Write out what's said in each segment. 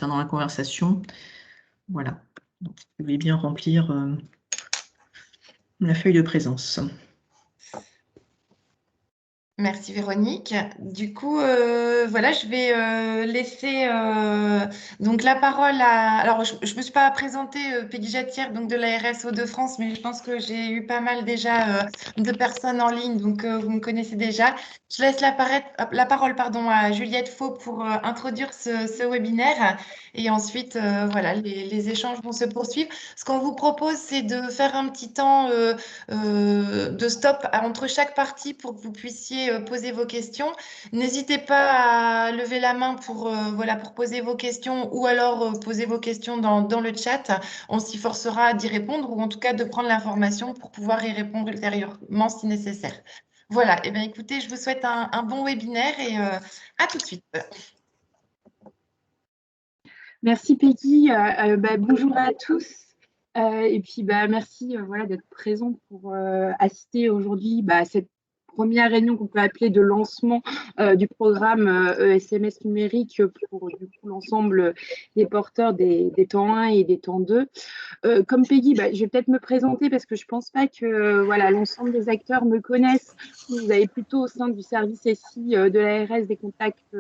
dans la conversation. Voilà. Donc, vous pouvez bien remplir la feuille de présence. Merci Véronique. Du coup, voilà, je vais laisser donc la parole à. Alors, je ne me suis pas présentée, Peggy Jatière, donc de l'ARS Hauts-de-France, mais je pense que j'ai eu pas mal déjà de personnes en ligne, donc vous me connaissez déjà. Je laisse la parole pardon, à Juliette Faux pour introduire ce webinaire. Et ensuite, voilà, les échanges vont se poursuivre. Ce qu'on vous propose, c'est de faire un petit temps de stop entre chaque partie pour que vous puissiez poser vos questions. N'hésitez pas à lever la main voilà, pour poser vos questions ou alors poser vos questions dans le chat. On s'y forcera d'y répondre ou en tout cas de prendre l'information pour pouvoir y répondre ultérieurement si nécessaire. Voilà, et bien écoutez, je vous souhaite un bon webinaire et à tout de suite. Merci Peggy, bonjour à tous. Et puis merci voilà, d'être présent pour assister aujourd'hui à cette première réunion qu'on peut appeler de lancement du programme SMS numérique pour du coup l'ensemble des porteurs des temps 1 et des temps 2. Comme Peggy, je vais peut-être me présenter parce que je ne pense pas que voilà, l'ensemble des acteurs me connaissent. Vous avez plutôt au sein du service SI de l'ARS des contacts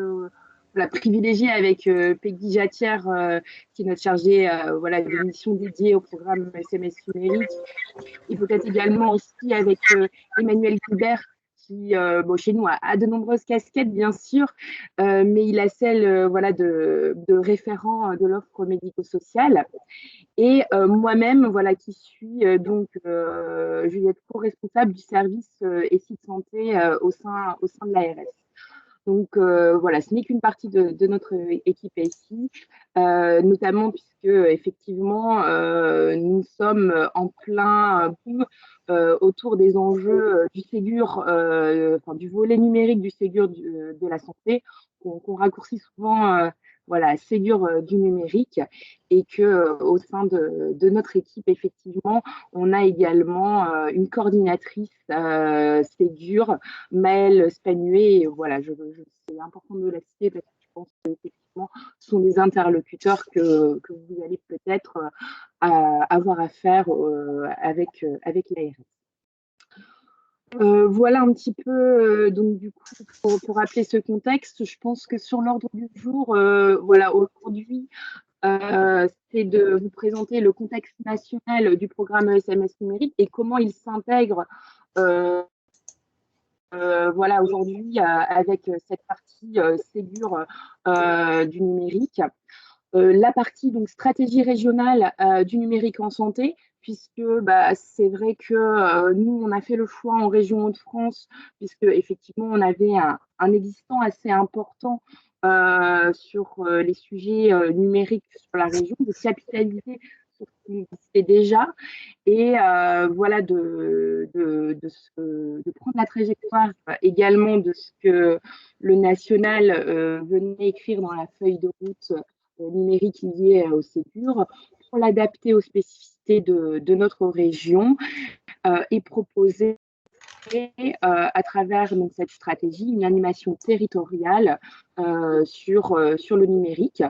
privilégié avec Peggy Jatière, qui est notre chargée voilà, de mission dédiée au programme SMS numérique, et peut-être également aussi avec Emmanuel Gilbert, qui, chez nous, a de nombreuses casquettes, bien sûr, mais il a celle voilà, de référent de l'offre médico-sociale. Et moi-même, voilà, qui suis donc Juliette Pro, responsable du service SI de santé au sein de l'ARS. Donc voilà, ce n'est qu'une partie de notre équipe ici, notamment puisque effectivement nous sommes en plein boom autour des enjeux du Ségur, du volet numérique du Ségur de la santé, qu'on raccourcit souvent voilà, Ségur du numérique, et que au sein de notre équipe, effectivement, on a également une coordinatrice Ségur, Maëlle Spanuet. Voilà, c'est important de la citer parce que je pense qu'effectivement, ce sont des interlocuteurs que vous allez peut-être avoir à faire avec l'ARS. Voilà un petit peu, donc du coup, pour rappeler ce contexte, je pense que sur l'ordre du jour, voilà, aujourd'hui, c'est de vous présenter le contexte national du programme SMS numérique et comment il s'intègre voilà, aujourd'hui avec cette partie Ségur du numérique. La partie donc stratégie régionale du numérique en santé, puisque c'est vrai que nous, on a fait le choix en région Hauts-de-France, puisque effectivement, on avait un existant assez important sur les sujets numériques sur la région, de capitaliser sur ce qui existait déjà et voilà, de prendre la trajectoire également de ce que le national venait écrire dans la feuille de route numérique liée au Ségur pour l'adapter aux spécificités de notre région et proposer à travers donc, cette stratégie une animation territoriale sur le numérique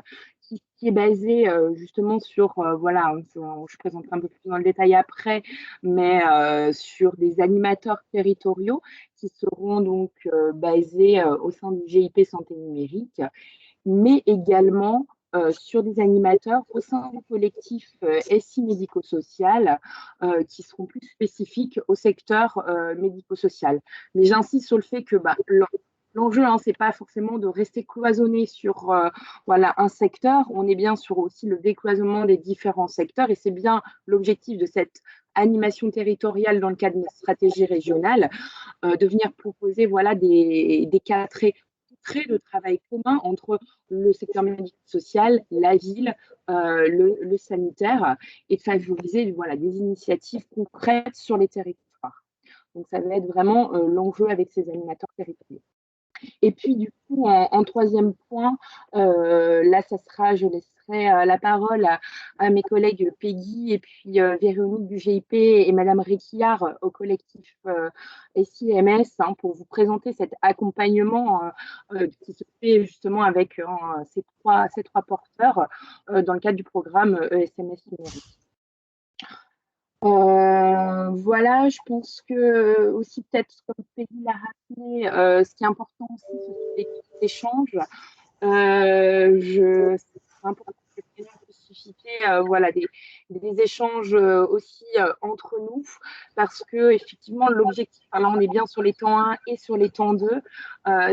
qui est basée justement sur, voilà, je présenterai un peu plus dans le détail après, mais sur des animateurs territoriaux qui seront donc basés au sein du GIP Santé Numérique, mais également sur des animateurs au sein du collectif SI médico-social qui seront plus spécifiques au secteur médico-social. Mais j'insiste sur le fait que l'enjeu, ce n'est pas forcément de rester cloisonné sur voilà, un secteur. On est bien sur aussi le décloisonnement des différents secteurs et c'est bien l'objectif de cette animation territoriale dans le cadre de la stratégie régionale, de venir proposer voilà, des cas très de travail commun entre le secteur médico-social, la ville, le sanitaire, et de favoriser voilà, des initiatives concrètes sur les territoires. Donc, ça va être vraiment l'enjeu avec ces animateurs territoriaux. Et puis, du coup, en troisième point, là, je laisserai la parole à mes collègues Peggy et puis Véronique du GIP et Madame Réquillard au collectif SIMS pour vous présenter cet accompagnement qui se fait justement avec ces trois porteurs dans le cadre du programme SMS numérique. Voilà, je pense que aussi peut-être comme Peggy l'a rappelé, ce qui est important aussi, ce sont les échanges. C'est important de susciter voilà, des échanges aussi entre nous parce que effectivement l'objectif, là on est bien sur les temps 1 et sur les temps 2,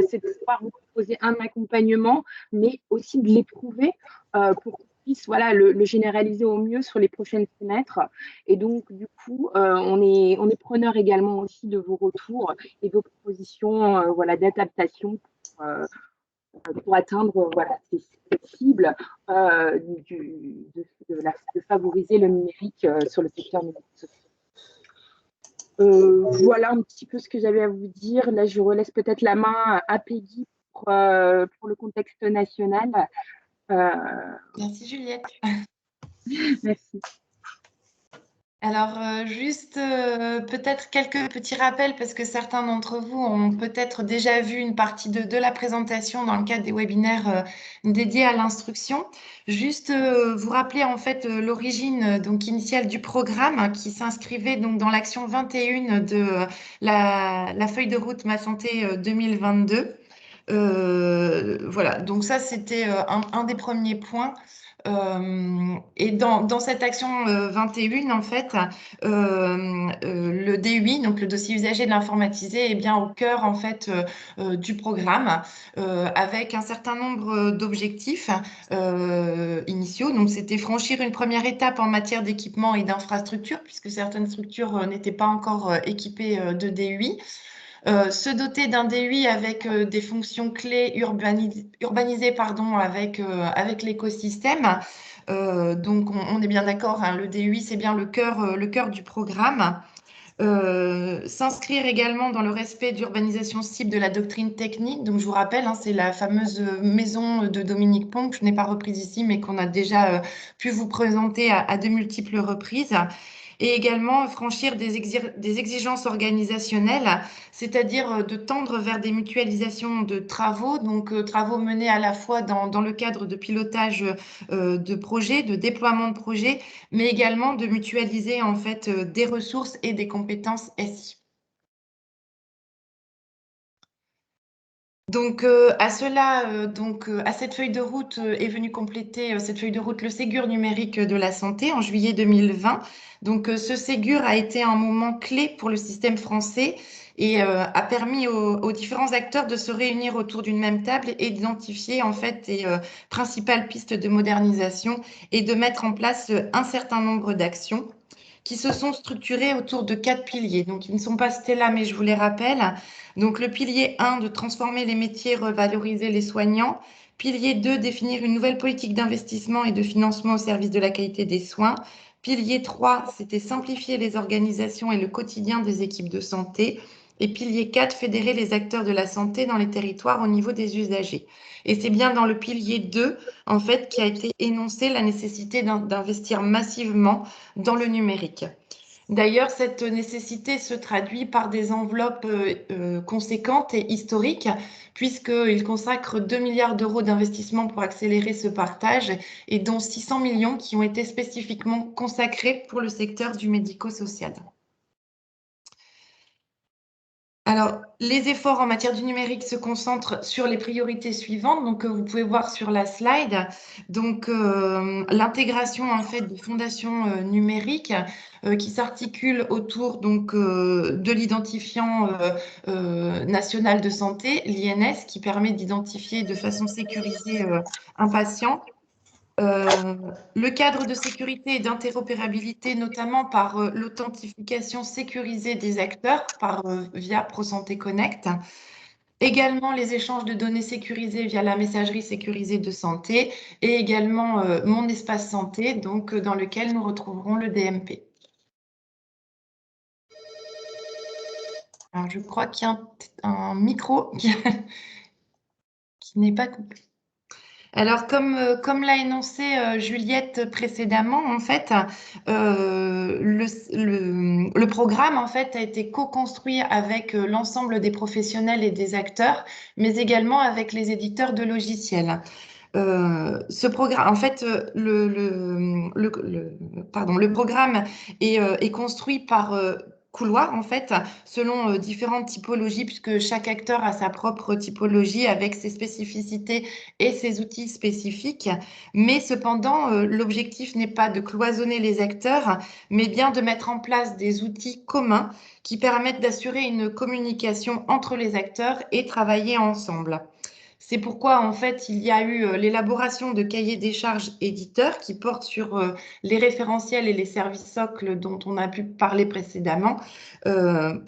c'est de pouvoir vous proposer un accompagnement, mais aussi de l'éprouver pour qu'on puisse voilà, le généraliser au mieux sur les prochaines fenêtres. Et donc, du coup, on est preneur également aussi de vos retours et vos propositions voilà, d'adaptation pour atteindre voilà, cette cible de favoriser le numérique sur le secteur numérique. Voilà un petit peu ce que j'avais à vous dire. Là, je relaisse peut-être la main à Peggy pour le contexte national. Merci Juliette. Merci. Alors, juste peut-être quelques petits rappels parce que certains d'entre vous ont peut-être déjà vu une partie de la présentation dans le cadre des webinaires dédiés à l'instruction. Juste vous rappeler en fait l'origine donc initiale du programme qui s'inscrivait donc dans l'action 21 de la feuille de route Ma Santé 2022. Voilà, donc ça c'était un des premiers points. Et dans cette action 21, en fait, le DUI, donc le dossier usager de l'informatisé, est bien au cœur en fait du programme, avec un certain nombre d'objectifs initiaux. Donc, c'était franchir une première étape en matière d'équipement et d'infrastructure, puisque certaines structures n'étaient pas encore équipées de DUI. Se doter d'un DUI avec des fonctions clés urbanisées avec l'écosystème. Donc, on est bien d'accord, hein, le DUI, c'est bien le cœur du programme. S'inscrire également dans le respect d'urbanisation cible de la doctrine technique. Donc, je vous rappelle, hein, c'est la fameuse maison de Dominique Pont, que je n'ai pas reprise ici, mais qu'on a déjà pu vous présenter à de multiples reprises. Et également franchir des exigences organisationnelles, c'est-à-dire de tendre vers des mutualisations de travaux, donc travaux menés à la fois dans le cadre de pilotage de projets, de déploiement de projets, mais également de mutualiser en fait des ressources et des compétences SI. Donc à cela, à cette feuille de route est venu compléter cette feuille de route le Ségur numérique de la santé en juillet 2020. Donc ce Ségur a été un moment clé pour le système français et a permis aux différents acteurs de se réunir autour d'une même table et d'identifier en fait les principales pistes de modernisation et de mettre en place un certain nombre d'actions qui se sont structurées autour de 4 piliers. Donc, ils ne sont pas cités là, mais je vous les rappelle. Donc, le pilier 1, de transformer les métiers, revaloriser les soignants. Pilier 2, définir une nouvelle politique d'investissement et de financement au service de la qualité des soins. Pilier 3, c'était simplifier les organisations et le quotidien des équipes de santé. Et pilier 4, fédérer les acteurs de la santé dans les territoires au niveau des usagers. Et c'est bien dans le pilier 2, en fait, qui a été énoncé la nécessité d'investir massivement dans le numérique. D'ailleurs, cette nécessité se traduit par des enveloppes conséquentes et historiques, puisqu'il consacre 2 milliards d'euros d'investissement pour accélérer ce partage, et dont 600 millions qui ont été spécifiquement consacrés pour le secteur du médico-social. Alors, les efforts en matière du numérique se concentrent sur les priorités suivantes, donc vous pouvez voir sur la slide. Donc, l'intégration en fait de fondations numériques qui s'articulent autour donc de l'identifiant national de santé, l'INS, qui permet d'identifier de façon sécurisée un patient. Le cadre de sécurité et d'interopérabilité, notamment par l'authentification sécurisée des acteurs via ProSanté Connect. Également les échanges de données sécurisées via la messagerie sécurisée de santé et également Mon Espace Santé, donc, dans lequel nous retrouverons le DMP. Alors, je crois qu'il y a un micro qui n'est pas coupé. Alors, comme l'a énoncé Juliette précédemment, en fait, le programme en fait, a été co-construit avec l'ensemble des professionnels et des acteurs, mais également avec les éditeurs de logiciels. Ce programme, en fait, le programme est construit par couloir, en fait, selon différentes typologies, puisque chaque acteur a sa propre typologie avec ses spécificités et ses outils spécifiques. Mais cependant, l'objectif n'est pas de cloisonner les acteurs, mais bien de mettre en place des outils communs qui permettent d'assurer une communication entre les acteurs et travailler ensemble. C'est pourquoi, en fait, il y a eu l'élaboration de cahiers des charges éditeurs qui portent sur les référentiels et les services socles dont on a pu parler précédemment,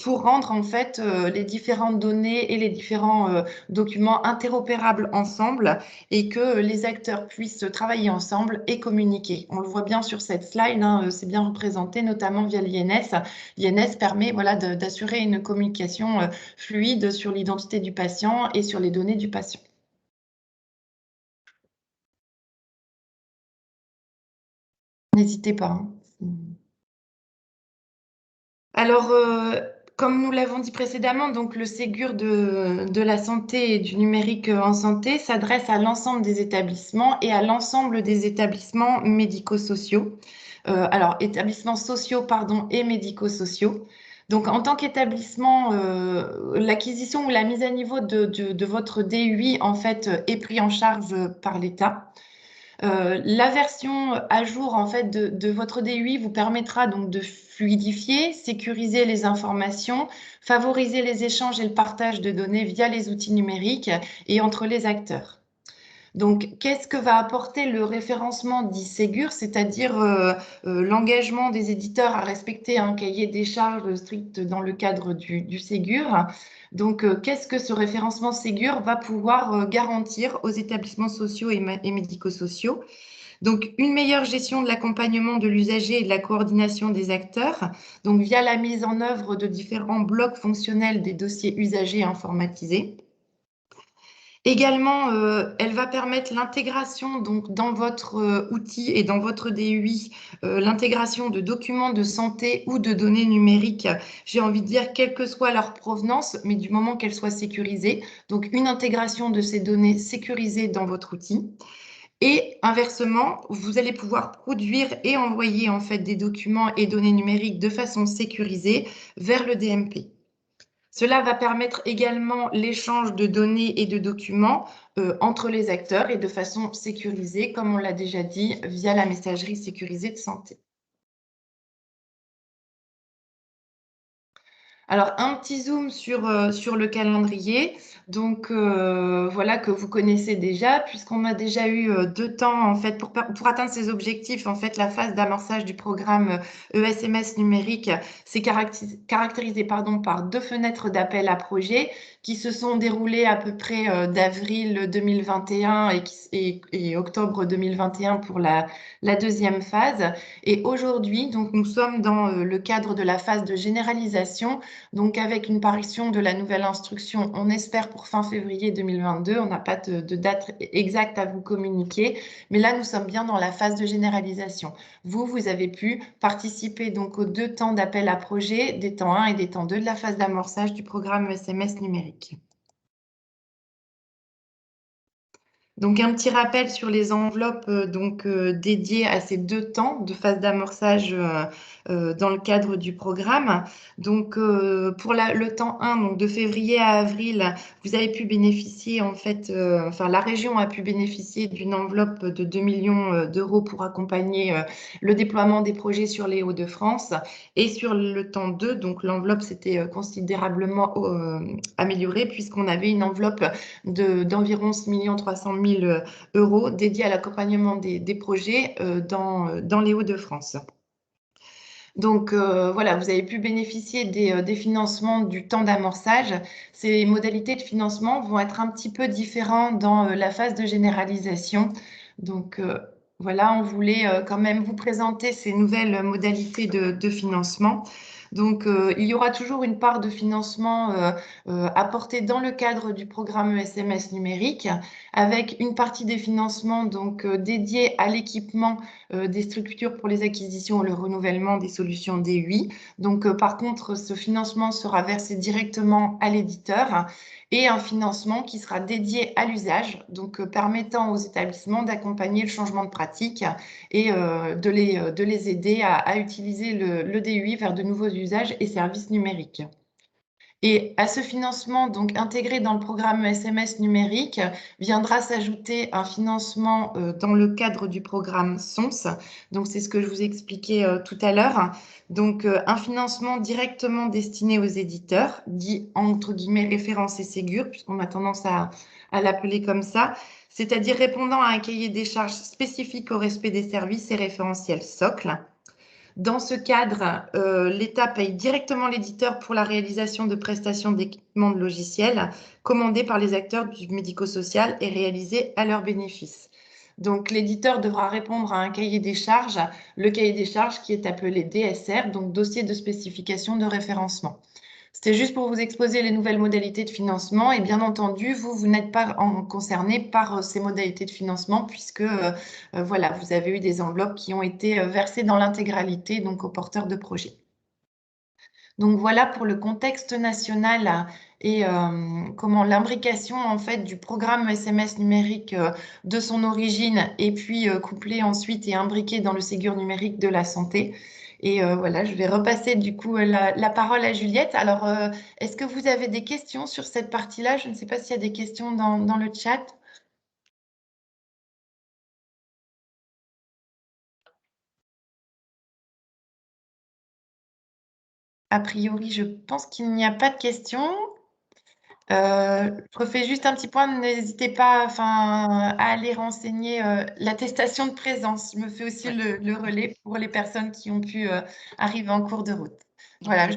pour rendre, en fait, les différentes données et les différents documents interopérables ensemble et que les acteurs puissent travailler ensemble et communiquer. On le voit bien sur cette slide, hein, c'est bien représenté, notamment via l'INS. L'INS permet, voilà, d'assurer une communication fluide sur l'identité du patient et sur les données du patient. N'hésitez pas, hein. Alors, comme nous l'avons dit précédemment, donc le Ségur de la santé et du numérique en santé s'adresse à l'ensemble des établissements et à l'ensemble des établissements médico-sociaux. Alors, établissements sociaux, pardon, et médico-sociaux. Donc, en tant qu'établissement, l'acquisition ou la mise à niveau de votre DUI, en fait, est pris en charge par l'État. La version à jour en fait de votre DUI vous permettra donc de fluidifier, sécuriser les informations, favoriser les échanges et le partage de données via les outils numériques et entre les acteurs. Donc, qu'est-ce que va apporter le référencement dit Ségur, c'est-à-dire l'engagement des éditeurs à respecter un cahier des charges strict dans le cadre du Ségur? Donc, qu'est-ce que ce référencement Ségur va pouvoir garantir aux établissements sociaux et médico-sociaux? Donc, une meilleure gestion de l'accompagnement de l'usager et de la coordination des acteurs, donc via la mise en œuvre de différents blocs fonctionnels des dossiers usagers informatisés. Également, elle va permettre l'intégration donc dans votre outil et dans votre DUI, l'intégration de documents de santé ou de données numériques, j'ai envie de dire, quelle que soit leur provenance, mais du moment qu'elles soient sécurisées. Donc, une intégration de ces données sécurisées dans votre outil. Et inversement, vous allez pouvoir produire et envoyer en fait des documents et données numériques de façon sécurisée vers le DMP. Cela va permettre également l'échange de données et de documents entre les acteurs et de façon sécurisée, comme on l'a déjà dit, via la messagerie sécurisée de santé. Alors, un petit zoom sur le calendrier. Donc, voilà, que vous connaissez déjà, puisqu'on a déjà eu 2 temps, en fait, pour atteindre ces objectifs. En fait, la phase d'amorçage du programme ESMS numérique s'est caractérisée pardon, par 2 fenêtres d'appel à projet qui se sont déroulées à peu près d'avril 2021 et octobre 2021 pour la deuxième phase. Et aujourd'hui, donc, nous sommes dans le cadre de la phase de généralisation. Donc, avec une parution de la nouvelle instruction, on espère pour fin février 2022. On n'a pas de date exacte à vous communiquer, mais là, nous sommes bien dans la phase de généralisation. Vous avez pu participer donc aux 2 temps d'appel à projet, des temps 1 et des temps 2 de la phase d'amorçage du programme SMS numérique. Donc, un petit rappel sur les enveloppes dédiées à ces 2 temps de phase d'amorçage dans le cadre du programme. Donc, pour le temps 1, donc de février à avril, vous avez pu bénéficier, en fait, la région a pu bénéficier d'une enveloppe de 2 millions d'euros pour accompagner le déploiement des projets sur les Hauts-de-France. Et sur le temps 2, donc l'enveloppe s'était considérablement améliorée puisqu'on avait une enveloppe d'environ 6 300 000 euros dédiés à l'accompagnement des projets dans les Hauts-de-France. Donc, voilà, vous avez pu bénéficier des financements du temps d'amorçage. Ces modalités de financement vont être un petit peu différentes dans la phase de généralisation. Donc, voilà, on voulait quand même vous présenter ces nouvelles modalités de financement. Donc, il y aura toujours une part de financement apportée dans le cadre du programme ESMS numérique, avec une partie des financements donc dédiés à l'équipement des structures pour les acquisitions ou le renouvellement des solutions DUI. Donc, par contre, ce financement sera versé directement à l'éditeur et un financement qui sera dédié à l'usage, donc permettant aux établissements d'accompagner le changement de pratique et de les aider à utiliser le DUI vers de nouveaux usages et services numériques. Et à ce financement, donc intégré dans le programme SMS numérique, viendra s'ajouter un financement dans le cadre du programme SONS. Donc, c'est ce que je vous expliquais tout à l'heure. Donc, un financement directement destiné aux éditeurs, dit entre guillemets référencé Ségur, puisqu'on a tendance à l'appeler comme ça, c'est-à-dire répondant à un cahier des charges spécifique au respect des services et référentiels socles. Dans ce cadre, l'État paye directement l'éditeur pour la réalisation de prestations d'équipement de logiciels commandées par les acteurs du médico-social et réalisées à leur bénéfice. Donc, l'éditeur devra répondre à un cahier des charges, le cahier des charges qui est appelé DSR, donc dossier de spécification de référencement. C'était juste pour vous exposer les nouvelles modalités de financement et bien entendu, vous n'êtes pas concerné par ces modalités de financement puisque voilà, vous avez eu des enveloppes qui ont été versées dans l'intégralité donc aux porteurs de projets. Donc voilà pour le contexte national et comment l'imbrication en fait du programme SMS numérique de son origine et puis couplé ensuite et imbriqué dans le Ségur numérique de la santé. Et voilà, je vais repasser du coup la parole à Juliette. Alors, est-ce que vous avez des questions sur cette partie-là? Je ne sais pas s'il y a des questions dans le chat. A priori, je pense qu'il n'y a pas de questions. Je refais juste un petit point, n'hésitez pas à aller renseigner l'attestation de présence. Je me fais aussi le relais pour les personnes qui ont pu arriver en cours de route. Voilà,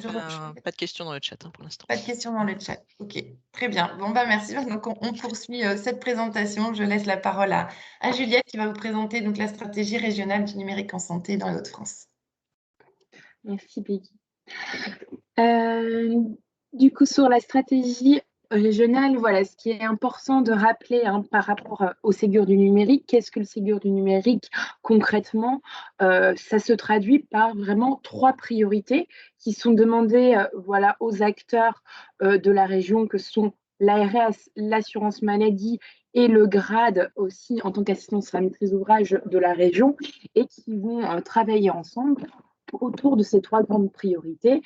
pas de questions dans le chat pour l'instant. Pas de questions dans le chat. Ok, très bien. Bon, bah merci. Donc, on poursuit cette présentation. Je laisse la parole à Juliette qui va vous présenter donc, la stratégie régionale du numérique en santé dans les Hauts-de-France. Merci, Peggy. Du coup, sur la stratégie régionale, voilà, ce qui est important de rappeler par rapport au Ségur du numérique, qu'est-ce que le Ségur du numérique concrètement? Ça se traduit par vraiment 3 priorités qui sont demandées voilà, aux acteurs de la région, que sont l'ARS, l'assurance maladie et le grade aussi en tant qu'assistance à la maîtrise d'ouvrage de la région, et qui vont travailler ensemble autour de ces 3 grandes priorités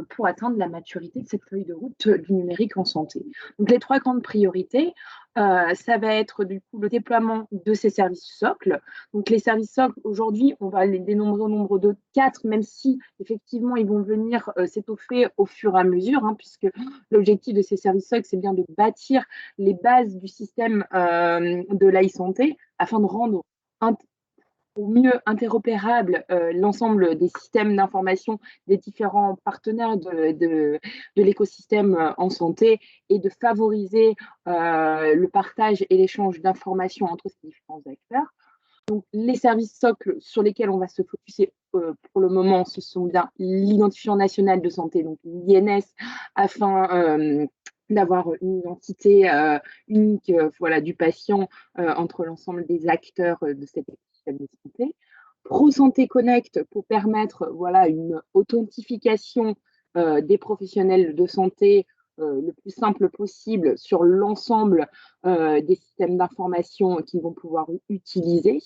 pour atteindre la maturité de cette feuille de route du numérique en santé. Donc, les 3 grandes priorités, ça va être du coup le déploiement de ces services socles. Donc, les services socles, aujourd'hui, on va les dénombrer au nombre de 4, même si effectivement, ils vont venir s'étoffer au fur et à mesure, puisque l'objectif de ces services socles, c'est bien de bâtir les bases du système de l'e-santé afin de rendre au mieux interopérable l'ensemble des systèmes d'information des différents partenaires de l'écosystème en santé, et de favoriser le partage et l'échange d'informations entre ces différents acteurs. Donc, les services socles sur lesquels on va se focuser pour le moment, ce sont bien l'identifiant national de santé, donc l'INS, afin d'avoir une identité unique voilà, du patient entre l'ensemble des acteurs de cette écosystème de santé. ProSanté Connect pour permettre voilà, une authentification des professionnels de santé le plus simple possible sur l'ensemble des systèmes d'information qu'ils vont pouvoir utiliser.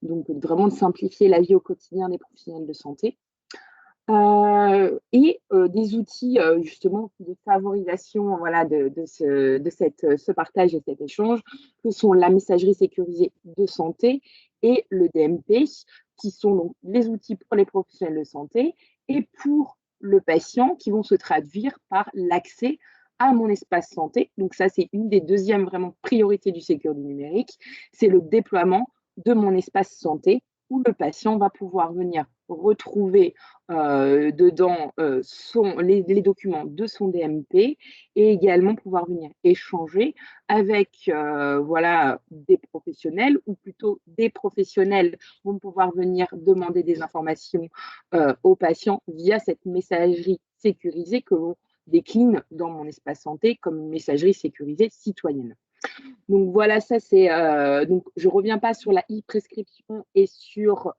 Donc, vraiment de simplifier la vie au quotidien des professionnels de santé. Et des outils justement de favorisation voilà, de ce partage et cet échange, que sont la messagerie sécurisée de santé et le DMP, qui sont donc les outils pour les professionnels de santé et pour le patient, qui vont se traduire par l'accès à mon espace santé. Donc ça, c'est une des deuxièmes vraiment priorités du Ségur du numérique, c'est le déploiement de mon espace santé, où le patient va pouvoir venir retrouver dedans les documents de son DMP et également pouvoir venir échanger avec voilà, des professionnels, ou plutôt des professionnels vont pouvoir venir demander des informations aux patients via cette messagerie sécurisée que l'on décline dans mon espace santé comme une messagerie sécurisée citoyenne. Donc voilà, ça c'est donc je reviens pas sur la e-prescription et sur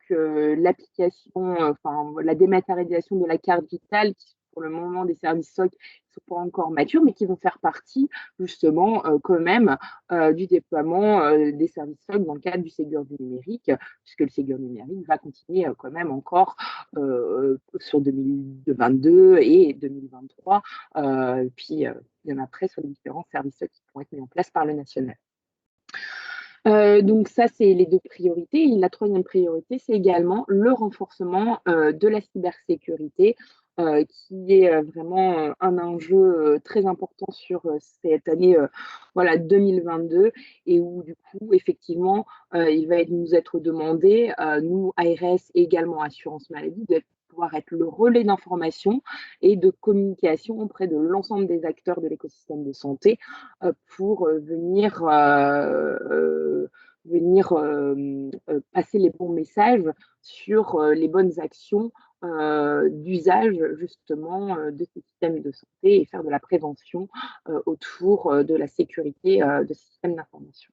l'application, enfin la dématérialisation de la carte vitale, qui sont pour le moment des services SOC qui sont pas encore matures, mais qui vont faire partie justement quand même du déploiement des services SOC dans le cadre du Ségur du numérique, puisque le Ségur numérique va continuer quand même encore sur 2022 et 2023, puis il y en a après sur les différents services qui pourront être mis en place par le national. Donc ça, c'est les deux priorités. Et la troisième priorité, c'est également le renforcement de la cybersécurité, qui est vraiment un enjeu très important sur cette année voilà, 2022, et où du coup, effectivement, il va nous être demandé, nous, ARS et également Assurance Maladie, de pouvoir être le relais d'information et de communication auprès de l'ensemble des acteurs de l'écosystème de santé pour venir passer les bons messages sur les bonnes actions d'usage justement de ces systèmes de santé, et faire de la prévention autour de la sécurité de ces systèmes d'information.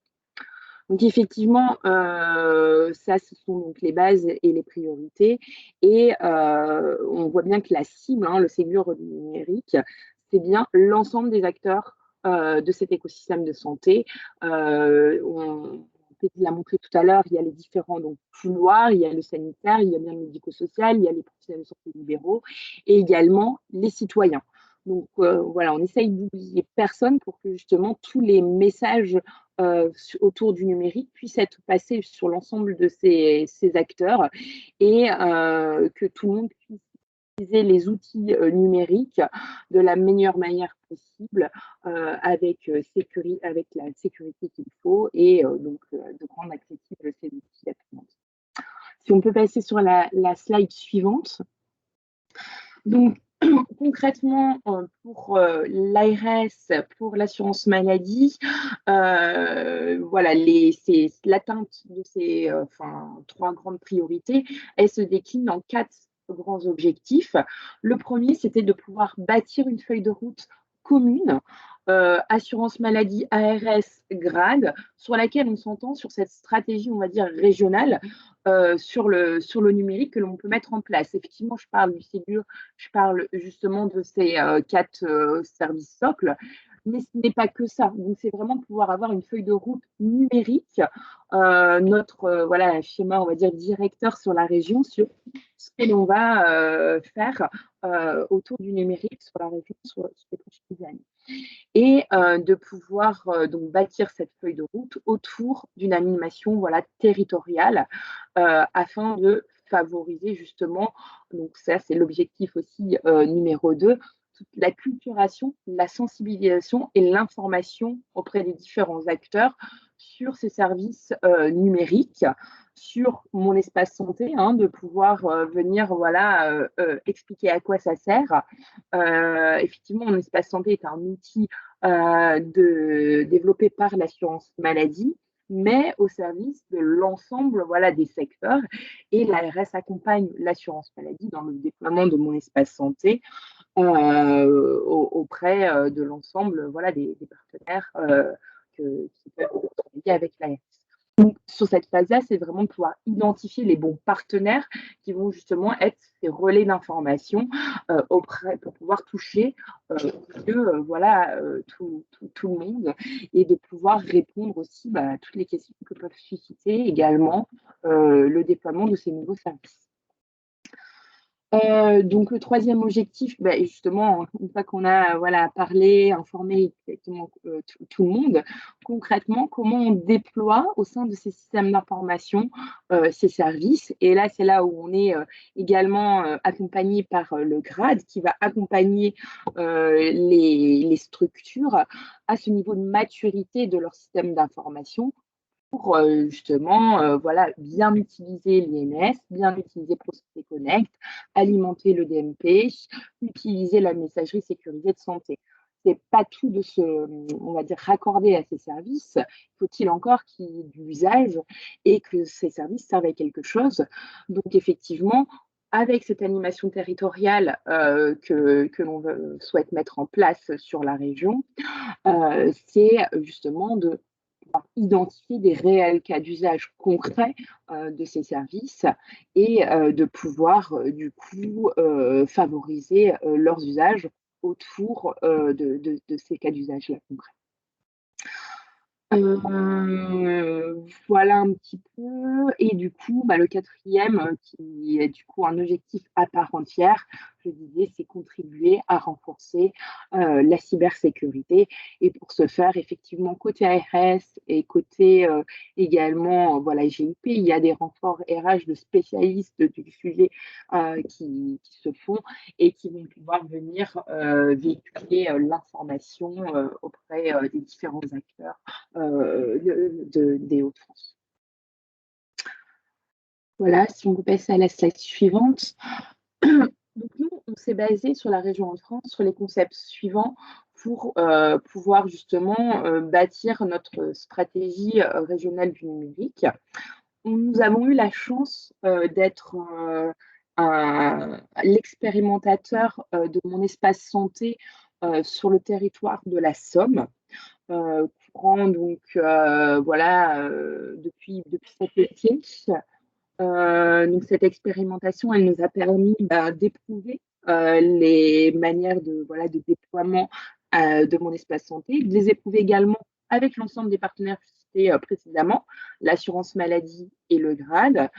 Donc effectivement, ça, ce sont donc les bases et les priorités. Et on voit bien que la cible, le Ségur du numérique, c'est bien l'ensemble des acteurs de cet écosystème de santé. Péti l'a montré tout à l'heure, il y a les différents couloirs, il y a le sanitaire, il y a bien le médico-social, il y a les professionnels de santé libéraux et également les citoyens. Donc voilà, on essaye d'oublier personne pour que justement tous les messages autour du numérique puissent être passés sur l'ensemble de ces acteurs, et que tout le monde puisse utiliser les outils numériques de la meilleure manière possible, avec la sécurité qu'il faut, et donc de rendre accessible ces outils à tout le monde. Si on peut passer sur la slide suivante. Donc, concrètement, pour l'ARS, pour l'assurance maladie, voilà, l'atteinte de ces trois grandes priorités, elle se décline en 4 grands objectifs. Le premier, c'était de pouvoir bâtir une feuille de route commune, assurance maladie, ARS, GRAD, sur laquelle on s'entend sur cette stratégie, on va dire, régionale, sur le numérique que l'on peut mettre en place. Effectivement, je parle du Ségur, je parle justement de ces 4 services socles, mais ce n'est pas que ça. Donc, c'est vraiment pouvoir avoir une feuille de route numérique, notre voilà, schéma, on va dire, directeur sur la région, sur ce que l'on va faire autour du numérique sur la région sur les prochaines années. Et de pouvoir donc bâtir cette feuille de route autour d'une animation territoriale, afin de favoriser justement, donc ça c'est l'objectif aussi numéro 2, la culturation, la sensibilisation et l'information auprès des différents acteurs sur ces services numériques, sur mon espace santé, de pouvoir venir expliquer à quoi ça sert. Effectivement, mon espace santé est un outil développé par l'assurance maladie, mais au service de l'ensemble des secteurs. Et l'ARS accompagne l'assurance maladie dans le déploiement de mon espace santé auprès de l'ensemble des partenaires qui peuvent travailler avec l'ARS. Donc, sur cette phase-là, c'est vraiment de pouvoir identifier les bons partenaires qui vont justement être ces relais d'information pour pouvoir toucher tout le monde, et de pouvoir répondre aussi à toutes les questions que peuvent susciter également le déploiement de ces nouveaux services. Donc, le troisième objectif, justement, une fois qu'on a parlé, informé exactement tout le monde, concrètement, comment on déploie au sein de ces systèmes d'information ces services. Et là, c'est là où on est également accompagné par le GRAD, qui va accompagner les structures à ce niveau de maturité de leur système d'information, pour justement voilà, bien utiliser l'IMS, bien utiliser Prospect Connect, alimenter le DMP, utiliser la messagerie sécurisée de santé. C'est pas tout de se, on va dire, raccorder à ces services. Faut-il encore qu'il y ait de l'usage et que ces services servent à quelque chose. Donc effectivement, avec cette animation territoriale que l'on souhaite mettre en place sur la région, c'est justement de identifier des réels cas d'usage concrets de ces services et de pouvoir du coup favoriser leurs usages autour de ces cas d'usage-là concrets. Voilà un petit peu. Et du coup, le quatrième, qui est du coup un objectif à part entière, je disais, c'est contribuer à renforcer la cybersécurité. Et pour ce faire, effectivement, côté ARS et côté également voilà, GIP, il y a des renforts RH de spécialistes du sujet qui se font et qui vont pouvoir venir véhiculer l'information auprès des différents acteurs des Hauts-de-France. Voilà, si on peut passer à la slide suivante. Donc nous, on s'est basé sur la région Hauts-de-France, sur les concepts suivants pour pouvoir justement bâtir notre stratégie régionale du numérique. Nous avons eu la chance d'être l'expérimentateur de mon espace santé sur le territoire de la Somme. Courant donc voilà depuis cet été. Donc cette expérimentation, elle nous a permis d'éprouver les manières de déploiement de mon espace santé, de les éprouver également avec l'ensemble des partenaires cités précédemment, l'assurance maladie et le GRAD,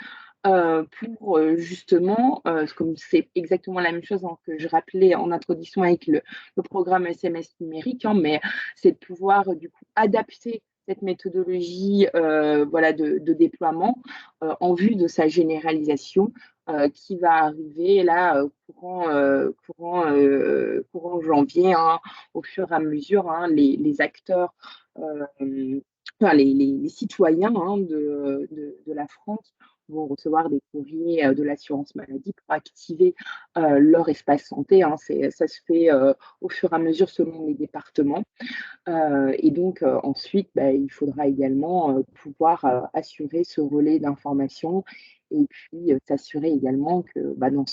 pour justement, comme c'est exactement la même chose que je rappelais en introduction avec le programme SMS numérique, mais c'est de pouvoir du coup adapter cette méthodologie voilà, de déploiement en vue de sa généralisation qui va arriver là courant janvier, au fur et à mesure, les acteurs, enfin, les citoyens de la France vont recevoir des courriers de l'assurance maladie pour activer leur espace santé. Ça se fait au fur et à mesure selon les départements. Et donc, ensuite, il faudra également pouvoir assurer ce relais d'information et puis s'assurer également que dans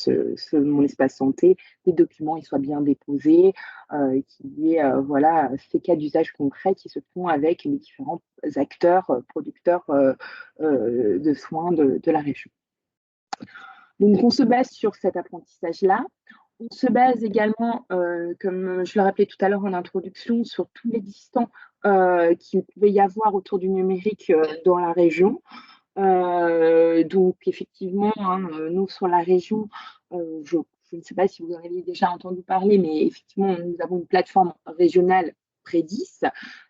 mon espace santé, les documents ils soient bien déposés, et qu'il y ait voilà, ces cas d'usage concrets qui se font avec les différents acteurs, producteurs de soins de la région. Donc, on se base sur cet apprentissage-là. On se base également, comme je le rappelais tout à l'heure en introduction, sur tous les distants qu'il pouvait y avoir autour du numérique dans la région. Donc, effectivement, nous, sur la région, je ne sais pas si vous en avez déjà entendu parler, mais effectivement, nous avons une plateforme régionale Prédis.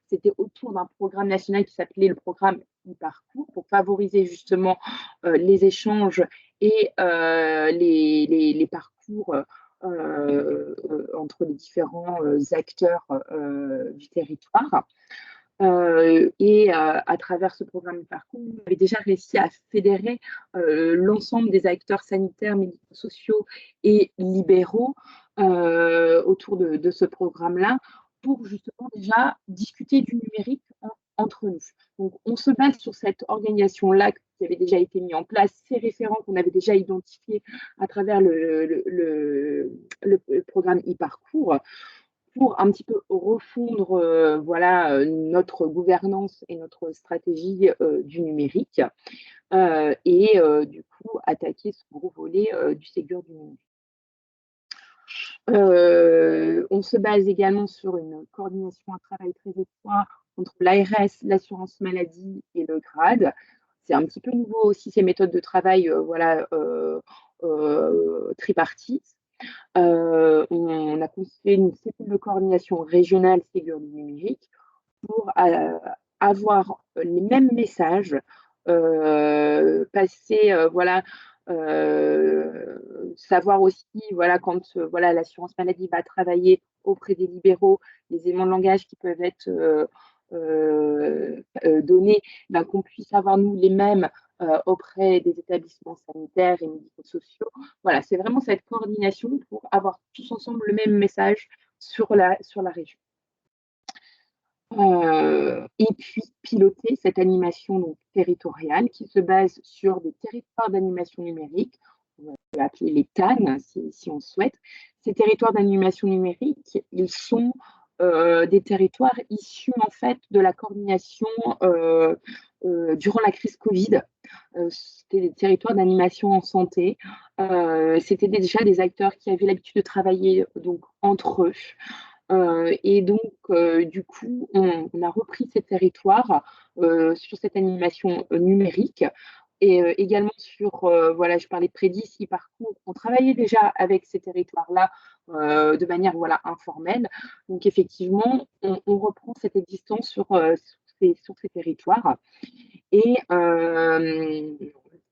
C'était autour d'un programme national qui s'appelait le programme e-parcours pour favoriser justement les échanges et les parcours entre les différents acteurs du territoire. Et à travers ce programme de parcours, on avait déjà réussi à fédérer l'ensemble des acteurs sanitaires, médico-sociaux et libéraux autour de ce programme-là pour justement déjà discuter du numérique entre nous. Donc, on se base sur cette organisation-là qui avait déjà été mise en place, ces référents qu'on avait déjà identifiés à travers le programme e-parcours, pour un petit peu refondre voilà, notre gouvernance et notre stratégie du numérique et du coup attaquer ce gros volet du Ségur du numérique. On se base également sur une coordination, un travail très étroit entre l'ARS, l'assurance maladie et le GRAD. C'est un petit peu nouveau aussi ces méthodes de travail voilà, tripartites. On a constitué une cellule de coordination régionale Ségur du numérique pour avoir les mêmes messages, passer, voilà, savoir aussi, voilà, quand voilà, l'assurance maladie va travailler auprès des libéraux, les éléments de langage qui peuvent être données, ben, qu'on puisse avoir, nous, les mêmes auprès des établissements sanitaires et médico-sociaux. Voilà, c'est vraiment cette coordination pour avoir tous ensemble le même message sur la région. Et puis piloter cette animation donc, territoriale qui se base sur des territoires d'animation numérique, on va appeler les TAN si on souhaite. Ces territoires d'animation numérique, ils sont des territoires issus en fait de la coordination durant la crise Covid. C'était des territoires d'animation en santé. C'était déjà des acteurs qui avaient l'habitude de travailler donc, entre eux. Et donc, du coup, on a repris ces territoires sur cette animation numérique et également sur, voilà, je parlais de Prédis, e-parcours. On travaillait déjà avec ces territoires-là de manière voilà, informelle. Donc, effectivement, on reprend cette existence sur ces territoires. Et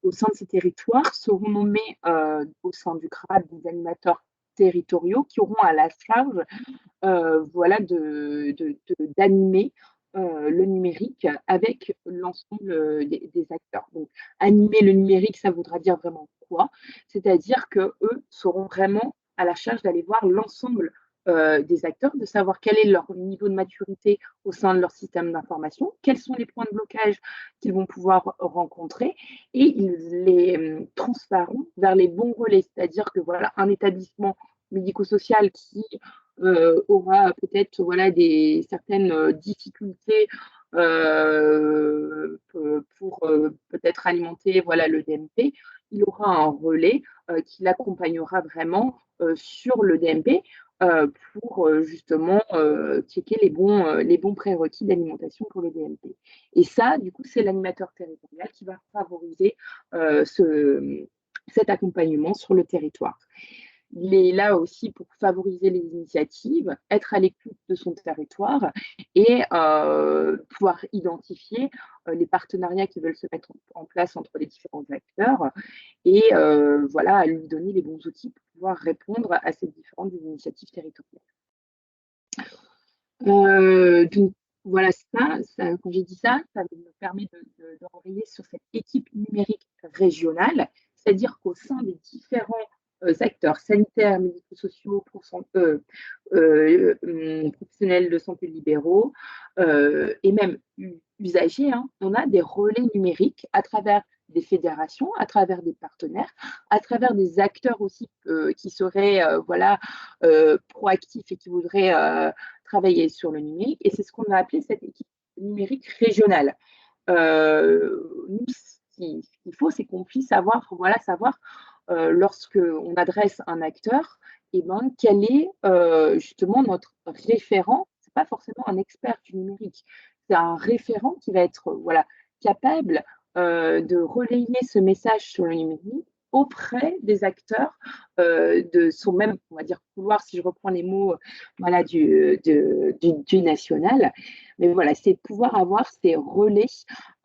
au sein de ces territoires seront nommés au sein du CRAD des animateurs territoriaux qui auront à la charge voilà, d'animer le numérique avec l'ensemble des acteurs. Donc, animer le numérique, ça voudra dire vraiment quoi? C'est-à-dire qu'eux seront vraiment à la charge d'aller voir l'ensemble des acteurs, de savoir quel est leur niveau de maturité au sein de leur système d'information, quels sont les points de blocage qu'ils vont pouvoir rencontrer, et ils les transféreront vers les bons relais. C'est-à-dire que voilà, un établissement médico-social qui aura peut-être voilà, certaines difficultés pour peut-être alimenter voilà, le DMP, il aura un relais qui l'accompagnera vraiment sur le DMP pour justement checker les bons prérequis d'alimentation pour le DMP. Et ça, du coup, c'est l'animateur territorial qui va favoriser cet accompagnement sur le territoire. Il est là aussi pour favoriser les initiatives, être à l'écoute de son territoire et pouvoir identifier les partenariats qui veulent se mettre en place entre les différents acteurs et voilà, lui donner les bons outils pour pouvoir répondre à ces différentes initiatives territoriales. Donc, voilà, quand j'ai dit ça me permet de renvoyer sur cette équipe numérique régionale, c'est-à-dire qu'au sein des différents acteurs sanitaires, médico-sociaux, professionnels de santé libéraux et même usagers, hein, on a des relais numériques à travers des fédérations, à travers des partenaires, à travers des acteurs aussi qui seraient voilà, proactifs et qui voudraient travailler sur le numérique. Et c'est ce qu'on a appelé cette équipe numérique régionale. Nous, ce qu'il faut, c'est qu'on puisse savoir lorsqu'on adresse un acteur, eh ben, quel est justement notre référent. Ce n'est pas forcément un expert du numérique, c'est un référent qui va être voilà, capable de relayer ce message sur le numérique auprès des acteurs de son même, on va dire, couloir, si je reprends les mots voilà, du national. Mais voilà, c'est de pouvoir avoir ces relais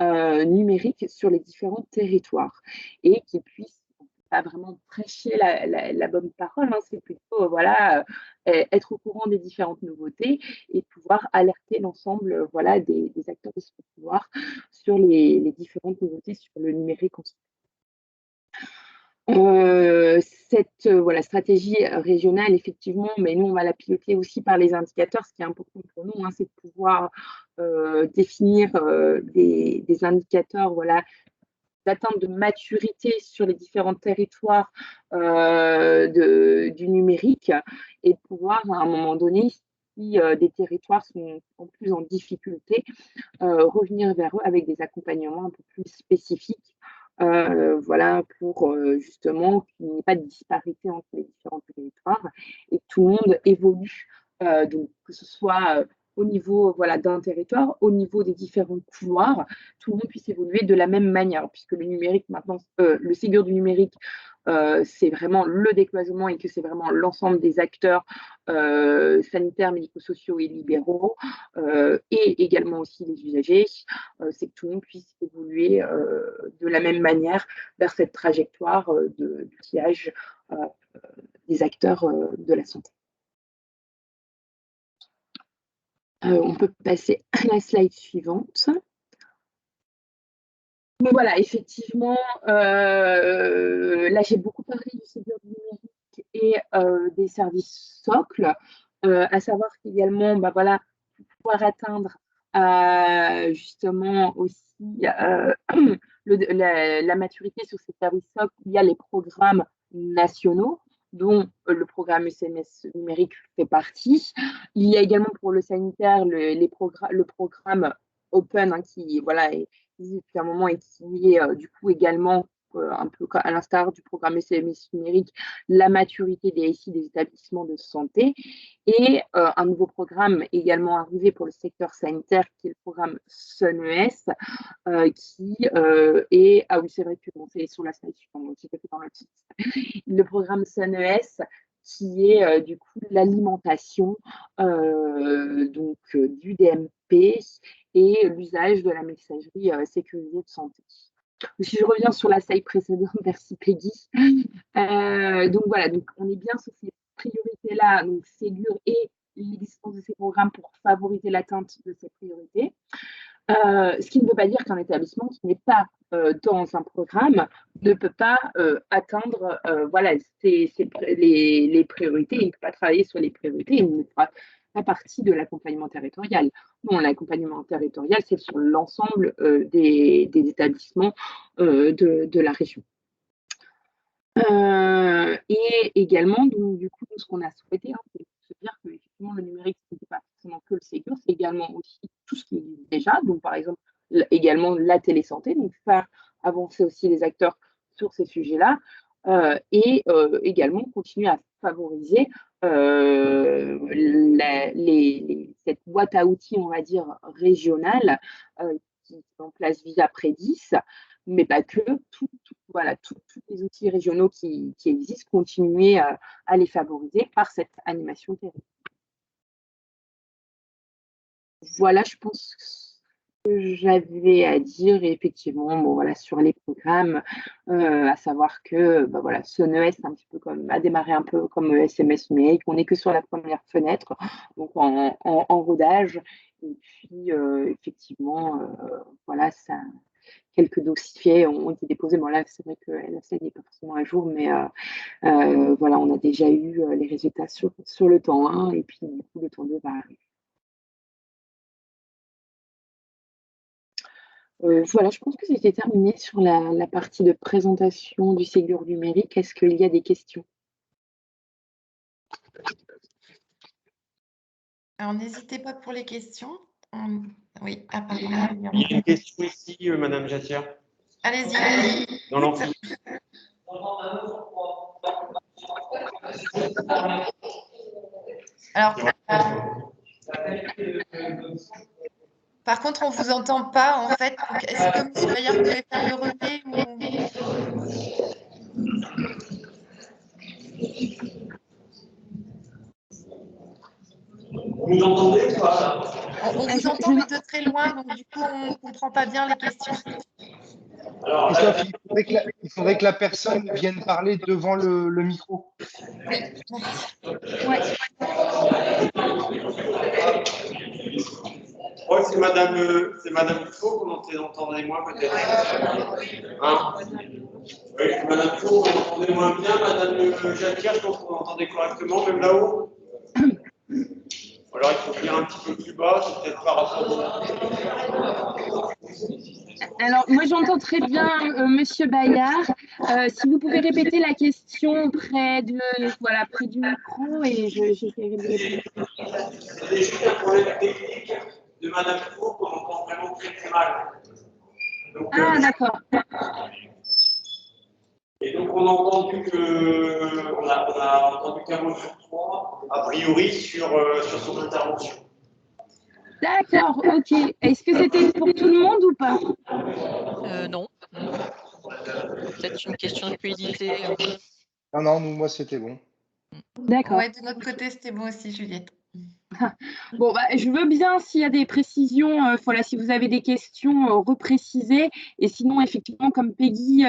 numériques sur les différents territoires et qu'ils puissent pas vraiment prêcher la bonne parole, hein, c'est plutôt voilà, être au courant des différentes nouveautés et pouvoir alerter l'ensemble voilà, des acteurs de ce pouvoir sur les différentes nouveautés sur le numérique en ce cette voilà, stratégie régionale, effectivement, mais nous, on va la piloter aussi par les indicateurs. Ce qui est important pour nous, hein, c'est de pouvoir définir des indicateurs voilà, d'atteinte de maturité sur les différents territoires du numérique et de pouvoir, à un moment donné, si des territoires sont en plus en difficulté, revenir vers eux avec des accompagnements un peu plus spécifiques voilà, pour justement qu'il n'y ait pas de disparité entre les différents territoires et que tout le monde évolue, donc que ce soit au niveau voilà, d'un territoire, au niveau des différents couloirs, tout le monde puisse évoluer de la même manière, puisque le numérique maintenant, le Ségur du numérique, c'est vraiment le décloisonnement et que c'est vraiment l'ensemble des acteurs sanitaires, médico-sociaux et libéraux, et également aussi les usagers, c'est que tout le monde puisse évoluer de la même manière vers cette trajectoire d'outillage des acteurs de la santé. On peut passer à la slide suivante. Mais voilà, effectivement, là, j'ai beaucoup parlé du Ségur du numérique et des services socles, à savoir qu'également, bah, voilà, pour pouvoir atteindre justement aussi la maturité sur ces services socles, il y a les programmes nationaux, dont le programme SMS numérique fait partie. Il y a également pour le sanitaire le programme Open, hein, qui voilà, depuis un moment et qui est du coup également un peu à l'instar du programme SMS numérique, la maturité des SI des établissements de santé, et un nouveau programme également arrivé pour le secteur sanitaire qui est le programme SONES, qui est, ah oui c'est vrai que bon, c'est sur la slide suivante, donc c'était fait dans le titre, le programme SONES qui est du coup l'alimentation donc du DMP et l'usage de la messagerie sécurisée de santé. Si je reviens sur la slide précédente, merci Peggy. Donc voilà, donc on est bien sur ces priorités-là, donc Ségur et l'existence de ces programmes pour favoriser l'atteinte de ces priorités. Ce qui ne veut pas dire qu'un établissement qui n'est pas dans un programme ne peut pas atteindre voilà, les priorités, il ne peut pas travailler sur les priorités, il ne fera pas partie de l'accompagnement territorial. Non, l'accompagnement territorial, c'est sur l'ensemble des établissements de la région. Et également, donc, du coup, ce qu'on a souhaité, hein, c'est se dire que effectivement, le numérique, ce n'était pas forcément que le Ségur, c'est également aussi tout ce qui existe déjà. Donc, par exemple, également la télésanté, donc faire avancer aussi les acteurs sur ces sujets-là, et également continuer à favoriser cette boîte à outils, on va dire, régionale qui est en place via Prédis, mais pas que, voilà, tous les outils régionaux qui existent, continuer à les favoriser par cette animation territoriale. Voilà, je pense que j'avais à dire, et effectivement, bon, voilà, sur les programmes, à savoir que bah, voilà, SONES un petit peu a démarré un peu comme SMS numérique, on n'est que sur la première fenêtre, donc en rodage, et puis effectivement, voilà, ça. Quelques dossiers ont été déposés. Bon, là, c'est vrai que la scène n'est pas forcément à jour, mais voilà, on a déjà eu les résultats sur le temps 1 et puis du coup, le temps 2 va arriver. Voilà, je pense que c'était terminé sur la partie de présentation du Ségur numérique. Est-ce qu'il y a des questions? Alors, n'hésitez pas pour les questions. Oui, apparemment. Il y a une question ici, Madame Jatière. Allez-y, allez-y. Dans l'amphi. Alors, par contre, on ne vous entend pas, en fait. Est-ce que M. Bayard pouvait faire le relais Vous m'entendez ou pas? On vous entend, mais de très loin, donc du coup, on ne comprend pas bien les questions. Alors, Christophe, il faudrait que la personne vienne parler devant le micro. Oui, merci. Ouais. Je crois que c'est Madame Faux, comment entendez-moi peut-être hein? Oui, Madame Faux, vous entendez moins bien. Madame Jatière, je pense qu'on entendait correctement, même là-haut. Alors, il faut venir un petit peu plus bas, c'est peut-être par rapport Alors, moi, j'entends très bien Monsieur Bayard. Si vous pouvez répéter la question près du micro et j'essaierai de répondre. C'est juste un problème technique de Madame Faux qu'on entend vraiment très très mal. Donc, D'accord. Et donc, on a entendu qu'un mot sur 3, a priori, sur son intervention. D'accord, ok. Est-ce que c'était pour tout le monde ou pas? Non. Peut-être une question de fluidité. Non, moi, c'était bon. D'accord. Ouais, de notre côté, c'était bon aussi, Juliette. Bon, bah, je veux bien, s'il y a des précisions, voilà, si vous avez des questions, repréciser. Et sinon, effectivement, comme Peggy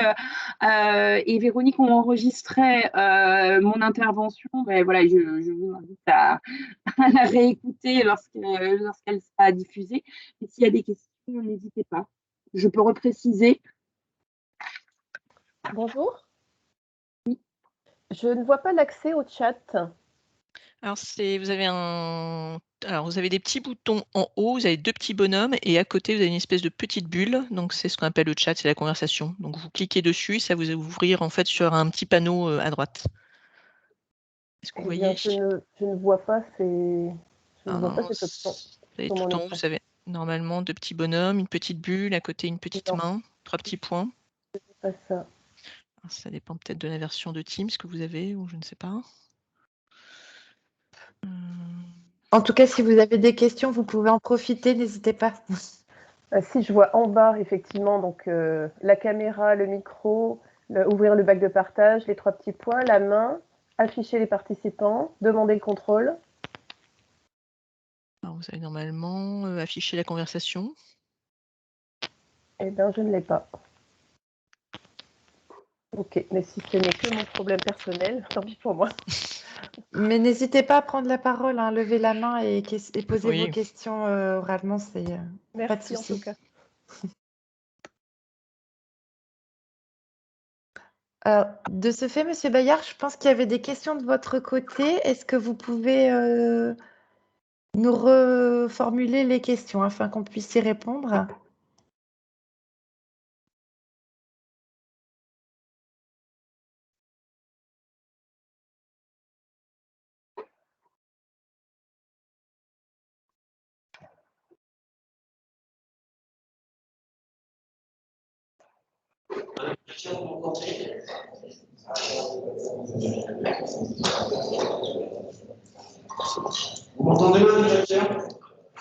et Véronique ont enregistré mon intervention, ben, voilà, je vous invite à la réécouter lorsqu'elle sera diffusée. Et s'il y a des questions, n'hésitez pas. Je peux repréciser. Bonjour. Je ne vois pas l'accès au chat. Alors, vous avez des petits boutons en haut, vous avez 2 petits bonhommes et à côté, vous avez une espèce de petite bulle. Donc, c'est ce qu'on appelle le chat, c'est la conversation. Donc, vous cliquez dessus, ça va vous ouvrir en fait sur un petit panneau à droite. Est-ce que vous Eh bien, voyez? je ne vois pas cette option. Vous avez sur mon tout en haut, écran. vous avez normalement 2 petits bonhommes, une petite bulle, à côté une petite Non. main, 3 petits points. Pas ça. Alors, ça dépend peut-être de la version de Teams que vous avez ou je ne sais pas. En tout cas, si vous avez des questions, vous pouvez en profiter, n'hésitez pas. Si je vois en bas, effectivement, donc la caméra, le micro, ouvrir le bac de partage, les 3 petits points, la main, afficher les participants, demander le contrôle. Alors, vous avez normalement affiché la conversation. Eh bien, je ne l'ai pas. Ok, mais si ce n'est que mon problème personnel, tant pis pour moi. Mais n'hésitez pas à prendre la parole, hein, levez la main et poser Oui. vos questions oralement, c'est pas de Merci en souci. tout cas. Alors, de ce fait, Monsieur Bayard, je pense qu'il y avait des questions de votre côté. Est-ce que vous pouvez nous reformuler les questions afin qu'on puisse y répondre? Vous m'entendez, Madame Jacquier?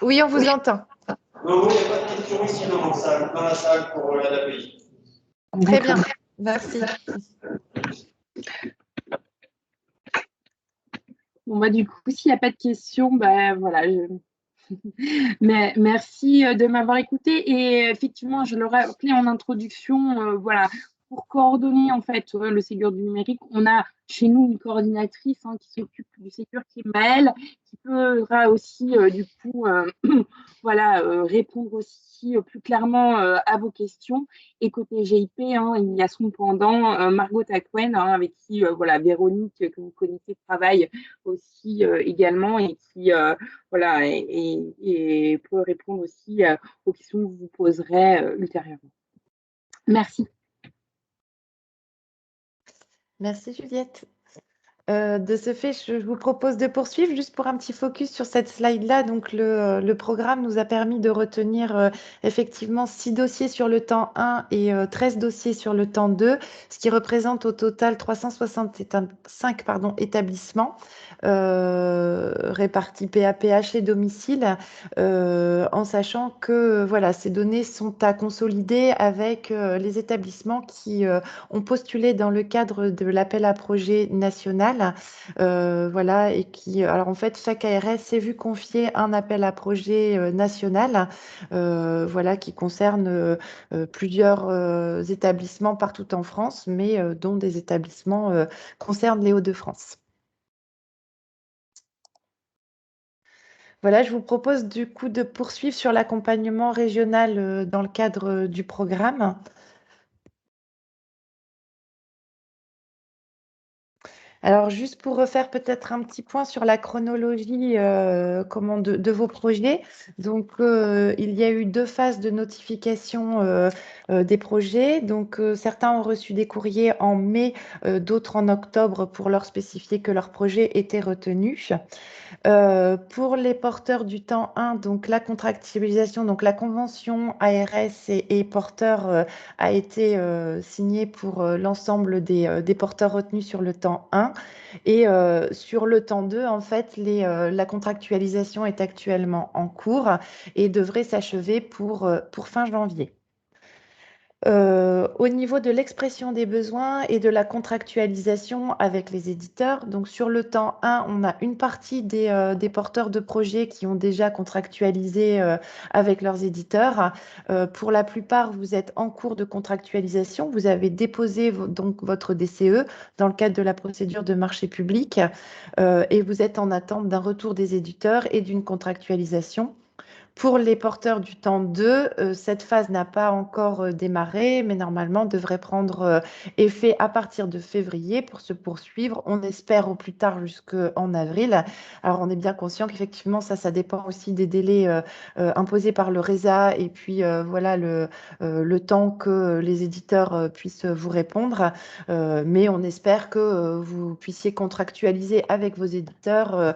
Oui, on vous entend. Non, il n'y a pas de questions ici dans la salle pour l'API. Très bien, merci. Bon, bah, du coup, s'il n'y a pas de questions, bah, voilà. Mais merci de m'avoir écouté. Et effectivement, je le rappelais en introduction, voilà, pour coordonner en fait le Ségur du numérique, on a chez nous une coordinatrice qui s'occupe du Ségur, qui est Maëlle, qui pourra aussi du coup voilà, répondre aussi plus clairement à vos questions. Et côté GIP, il y a son pendant Margot Taquen, avec qui voilà, Véronique, que vous connaissez, travaille aussi également et qui voilà, et peut répondre aussi aux questions que vous poserez ultérieurement. Merci. Merci, Juliette. De ce fait, je vous propose de poursuivre juste pour un petit focus sur cette slide-là. Donc, le programme nous a permis de retenir effectivement 6 dossiers sur le temps 1 et 13 dossiers sur le temps 2, ce qui représente au total 365 établissements répartis PAPH et domicile, en sachant que voilà, ces données sont à consolider avec les établissements qui ont postulé dans le cadre de l'appel à projet national. Voilà, et alors en fait, chaque ARS s'est vu confier un appel à projet national, voilà, qui concerne plusieurs établissements partout en France, mais dont des établissements concernent les Hauts-de-France. Voilà, je vous propose du coup de poursuivre sur l'accompagnement régional dans le cadre du programme. Alors, juste pour refaire peut-être un petit point sur la chronologie de vos projets. Donc, il y a eu 2 phases de notification des projets. Donc, certains ont reçu des courriers en mai, d'autres en octobre pour leur spécifier que leur projet était retenu. Pour les porteurs du temps 1, donc la contractualisation, donc la convention ARS et porteurs a été signée pour l'ensemble des porteurs retenus sur le temps 1. Et sur le temps 2, en fait, la contractualisation est actuellement en cours et devrait s'achever pour fin janvier. Au niveau de l'expression des besoins et de la contractualisation avec les éditeurs, donc sur le temps 1, on a une partie des porteurs de projets qui ont déjà contractualisé avec leurs éditeurs. Pour la plupart, vous êtes en cours de contractualisation. Vous avez déposé donc votre DCE dans le cadre de la procédure de marché public et vous êtes en attente d'un retour des éditeurs et d'une contractualisation. Pour les porteurs du temps 2, cette phase n'a pas encore démarré, mais normalement devrait prendre effet à partir de février pour se poursuivre. On espère au plus tard jusqu'en avril. Alors, on est bien conscient qu'effectivement, ça dépend aussi des délais imposés par le RESA et puis voilà le temps que les éditeurs puissent vous répondre. Mais on espère que vous puissiez contractualiser avec vos éditeurs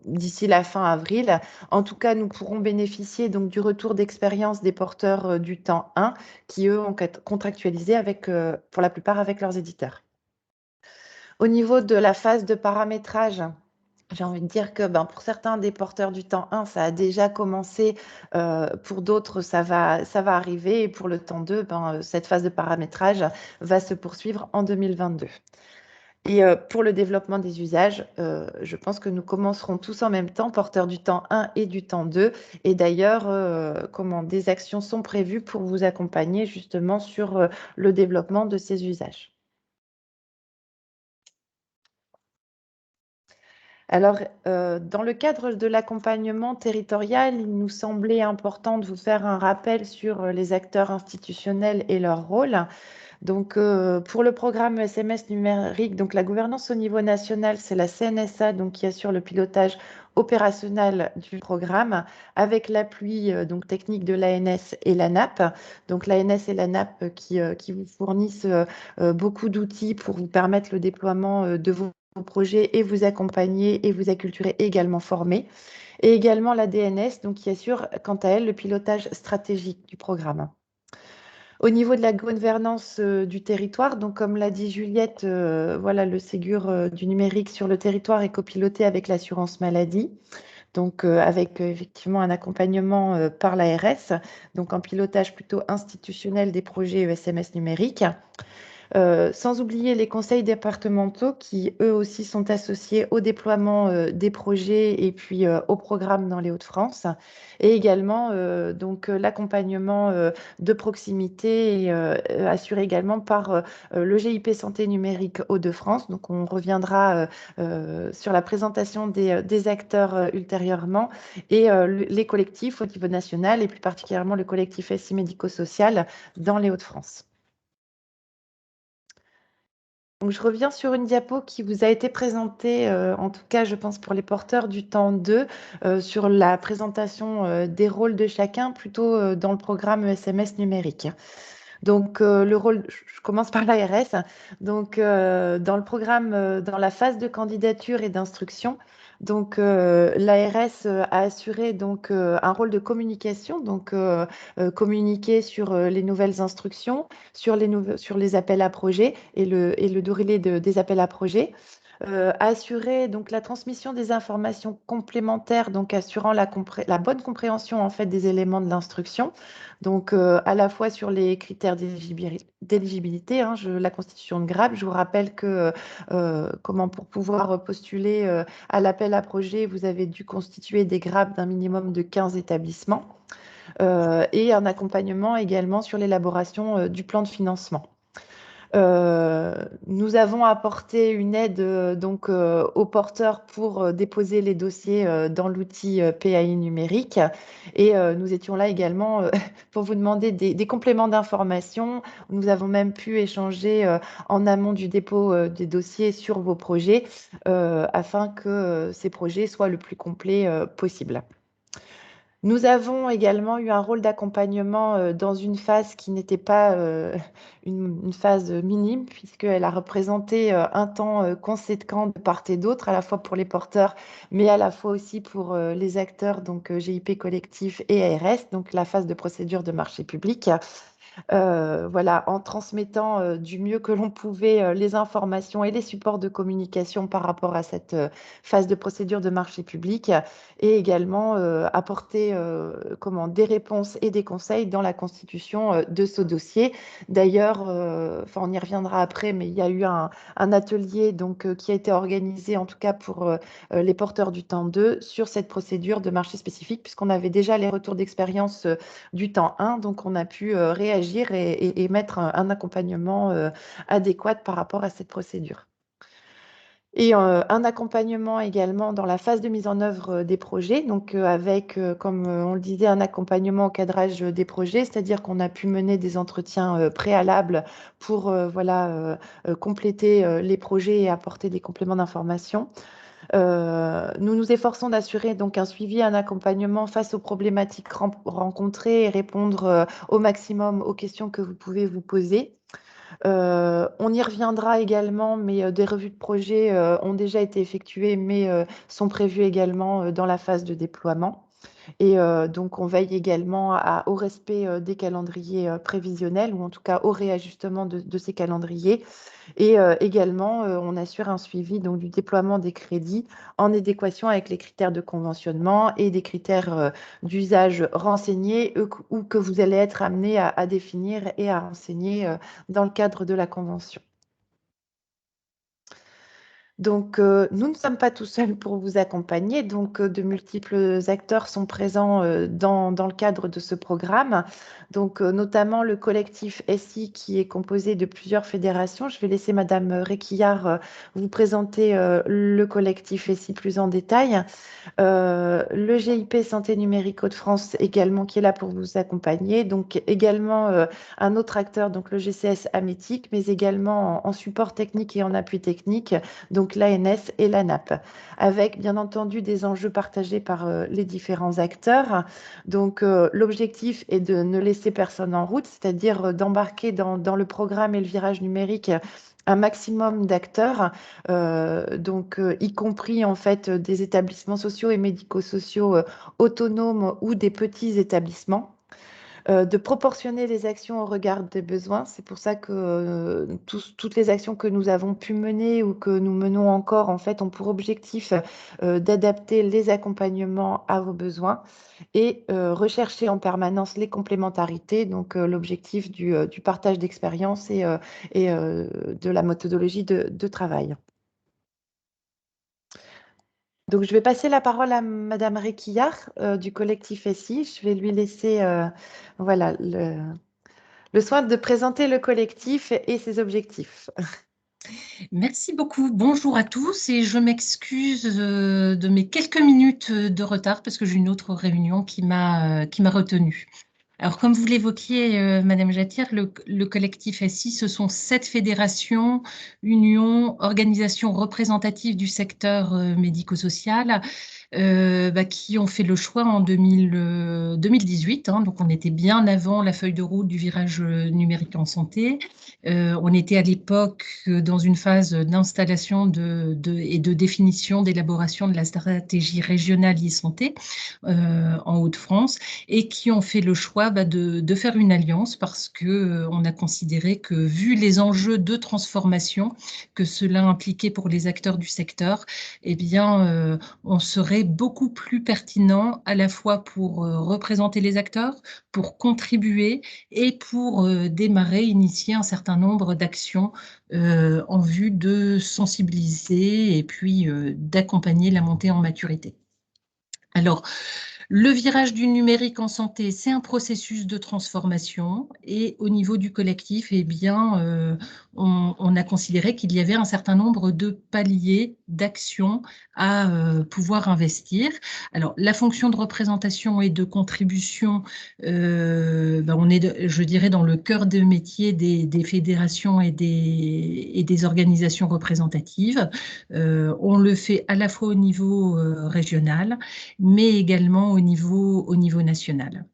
d'ici la fin avril. En tout cas, nous pourrons bénéficier donc du retour d'expérience des porteurs du temps 1 qui, eux, ont contractualisé pour la plupart avec leurs éditeurs. Au niveau de la phase de paramétrage, j'ai envie de dire que pour certains des porteurs du temps 1, ça a déjà commencé. Pour d'autres, ça va arriver. Et pour le temps 2, cette phase de paramétrage va se poursuivre en 2022. Et pour le développement des usages, je pense que nous commencerons tous en même temps, porteurs du temps 1 et du temps 2. Et d'ailleurs, des actions sont prévues pour vous accompagner justement sur le développement de ces usages. Alors, dans le cadre de l'accompagnement territorial, il nous semblait important de vous faire un rappel sur les acteurs institutionnels et leur rôle. Donc, pour le programme SMS numérique, donc la gouvernance au niveau national, c'est la CNSA donc, qui assure le pilotage opérationnel du programme avec l'appui donc technique de l'ANS et l'ANAP. Donc, l'ANS et l'ANAP qui vous fournissent beaucoup d'outils pour vous permettre le déploiement de vos projets et vous accompagner et vous acculturer et également former. Et également la DNS, donc qui assure quant à elle le pilotage stratégique du programme. Au niveau de la gouvernance du territoire, donc comme l'a dit Juliette, voilà, le Ségur du numérique sur le territoire est copiloté avec l'assurance maladie, donc avec effectivement un accompagnement par l'ARS, donc un pilotage plutôt institutionnel des projets SMS numériques. Sans oublier les conseils départementaux qui, eux aussi, sont associés au déploiement des projets et puis au programme dans les Hauts-de-France. Et également donc l'accompagnement de proximité assuré également par le GIP Santé Numérique Hauts-de-France. Donc, on reviendra sur la présentation des acteurs ultérieurement et les collectifs au niveau national et plus particulièrement le collectif SI médico-social dans les Hauts-de-France. Donc, je reviens sur une diapo qui vous a été présentée, en tout cas, je pense, pour les porteurs du temps 2, sur la présentation des rôles de chacun, plutôt dans le programme SMS numérique. Donc, le rôle, je commence par l'ARS. Donc, dans le programme, dans la phase de candidature et d'instruction, donc l'ARS a assuré donc un rôle de communication, donc communiquer sur les nouvelles instructions, sur les appels à projets et le déroulé des appels à projets. Assurer donc la transmission des informations complémentaires, donc assurant la bonne compréhension en fait des éléments de l'instruction, donc à la fois sur les critères d'éligibilité, la constitution de GRAB. Je vous rappelle que pour pouvoir postuler à l'appel à projet, vous avez dû constituer des GRAB d'un minimum de 15 établissements et un accompagnement également sur l'élaboration du plan de financement. Nous avons apporté une aide donc aux porteurs pour déposer les dossiers dans l'outil PAI numérique et nous étions là également pour vous demander des compléments d'information. Nous avons même pu échanger en amont du dépôt des dossiers sur vos projets afin que ces projets soient le plus complets possible. Nous avons également eu un rôle d'accompagnement dans une phase qui n'était pas une phase minime, puisqu'elle a représenté un temps conséquent de part et d'autre, à la fois pour les porteurs, mais à la fois aussi pour les acteurs, donc GIP collectif et ARS, donc la phase de procédure de marché public. voilà, en transmettant du mieux que l'on pouvait les informations et les supports de communication par rapport à cette phase de procédure de marché public et également apporter des réponses et des conseils dans la constitution de ce dossier. D'ailleurs, on y reviendra après, mais il y a eu un atelier qui a été organisé en tout cas pour les porteurs du temps 2 sur cette procédure de marché spécifique puisqu'on avait déjà les retours d'expérience du temps 1, donc on a pu réagir et mettre un accompagnement adéquat par rapport à cette procédure. Et un accompagnement également dans la phase de mise en œuvre des projets, donc avec, comme on le disait, un accompagnement au cadrage des projets, c'est-à-dire qu'on a pu mener des entretiens préalables pour compléter les projets et apporter des compléments d'information. Nous nous efforçons d'assurer donc un suivi et un accompagnement face aux problématiques rencontrées et répondre au maximum aux questions que vous pouvez vous poser. On y reviendra également, mais des revues de projet ont déjà été effectuées, mais sont prévues également dans la phase de déploiement. Et donc, on veille également au respect des calendriers prévisionnels, ou en tout cas au réajustement de ces calendriers. Et également, on assure un suivi donc, du déploiement des crédits en adéquation avec les critères de conventionnement et des critères d'usage renseignés ou que vous allez être amené à définir et à renseigner dans le cadre de la convention. Donc, nous ne sommes pas tout seuls pour vous accompagner. Donc, de multiples acteurs sont présents dans le cadre de ce programme. Donc, notamment le collectif SI qui est composé de plusieurs fédérations. Je vais laisser Madame Réquillard vous présenter le collectif SI plus en détail. Le GIP Santé Numérique Hauts-de-France également qui est là pour vous accompagner. Donc, également un autre acteur, donc le GCS Amétique, mais également en support technique et en appui technique. Donc l'ANS et l'ANAP, avec bien entendu des enjeux partagés par les différents acteurs. Donc l'objectif est de ne laisser personne en route, c'est-à-dire d'embarquer dans le programme et le virage numérique un maximum d'acteurs, y compris en fait des établissements sociaux et médico-sociaux autonomes ou des petits établissements. De proportionner les actions au regard des besoins. C'est pour ça que toutes les actions que nous avons pu mener ou que nous menons encore, en fait, ont pour objectif d'adapter les accompagnements à vos besoins et rechercher en permanence les complémentarités, donc l'objectif du partage d'expérience et de la méthodologie de travail. Donc, je vais passer la parole à Madame Réquillard du collectif SI. Je vais lui laisser le soin de présenter le collectif et ses objectifs. Merci beaucoup. Bonjour à tous et je m'excuse de mes quelques minutes de retard parce que j'ai une autre réunion qui m'a retenue. Alors, comme vous l'évoquiez, Madame Jatière, le collectif SI, ce sont 7 fédérations, unions, organisations représentatives du secteur médico-social qui ont fait le choix en 2018. Donc, on était bien avant la feuille de route du virage numérique en santé. On était à l'époque dans une phase d'installation et de définition, d'élaboration de la stratégie régionale e-santé en Hauts-de-France et qui ont fait le choix de faire une alliance parce qu'on a considéré que, vu les enjeux de transformation que cela impliquait pour les acteurs du secteur, eh bien, on serait beaucoup plus pertinent à la fois pour représenter les acteurs, pour contribuer et pour démarrer, initier un certain nombre d'actions en vue de sensibiliser et puis d'accompagner la montée en maturité. Alors, le virage du numérique en santé, c'est un processus de transformation et au niveau du collectif, eh bien, on a considéré qu'il y avait un certain nombre de paliers d'actions à pouvoir investir. Alors, la fonction de représentation et de contribution, on est, je dirais, dans le cœur de métier des fédérations et des organisations représentatives. On le fait à la fois au niveau régional, mais également au niveau national.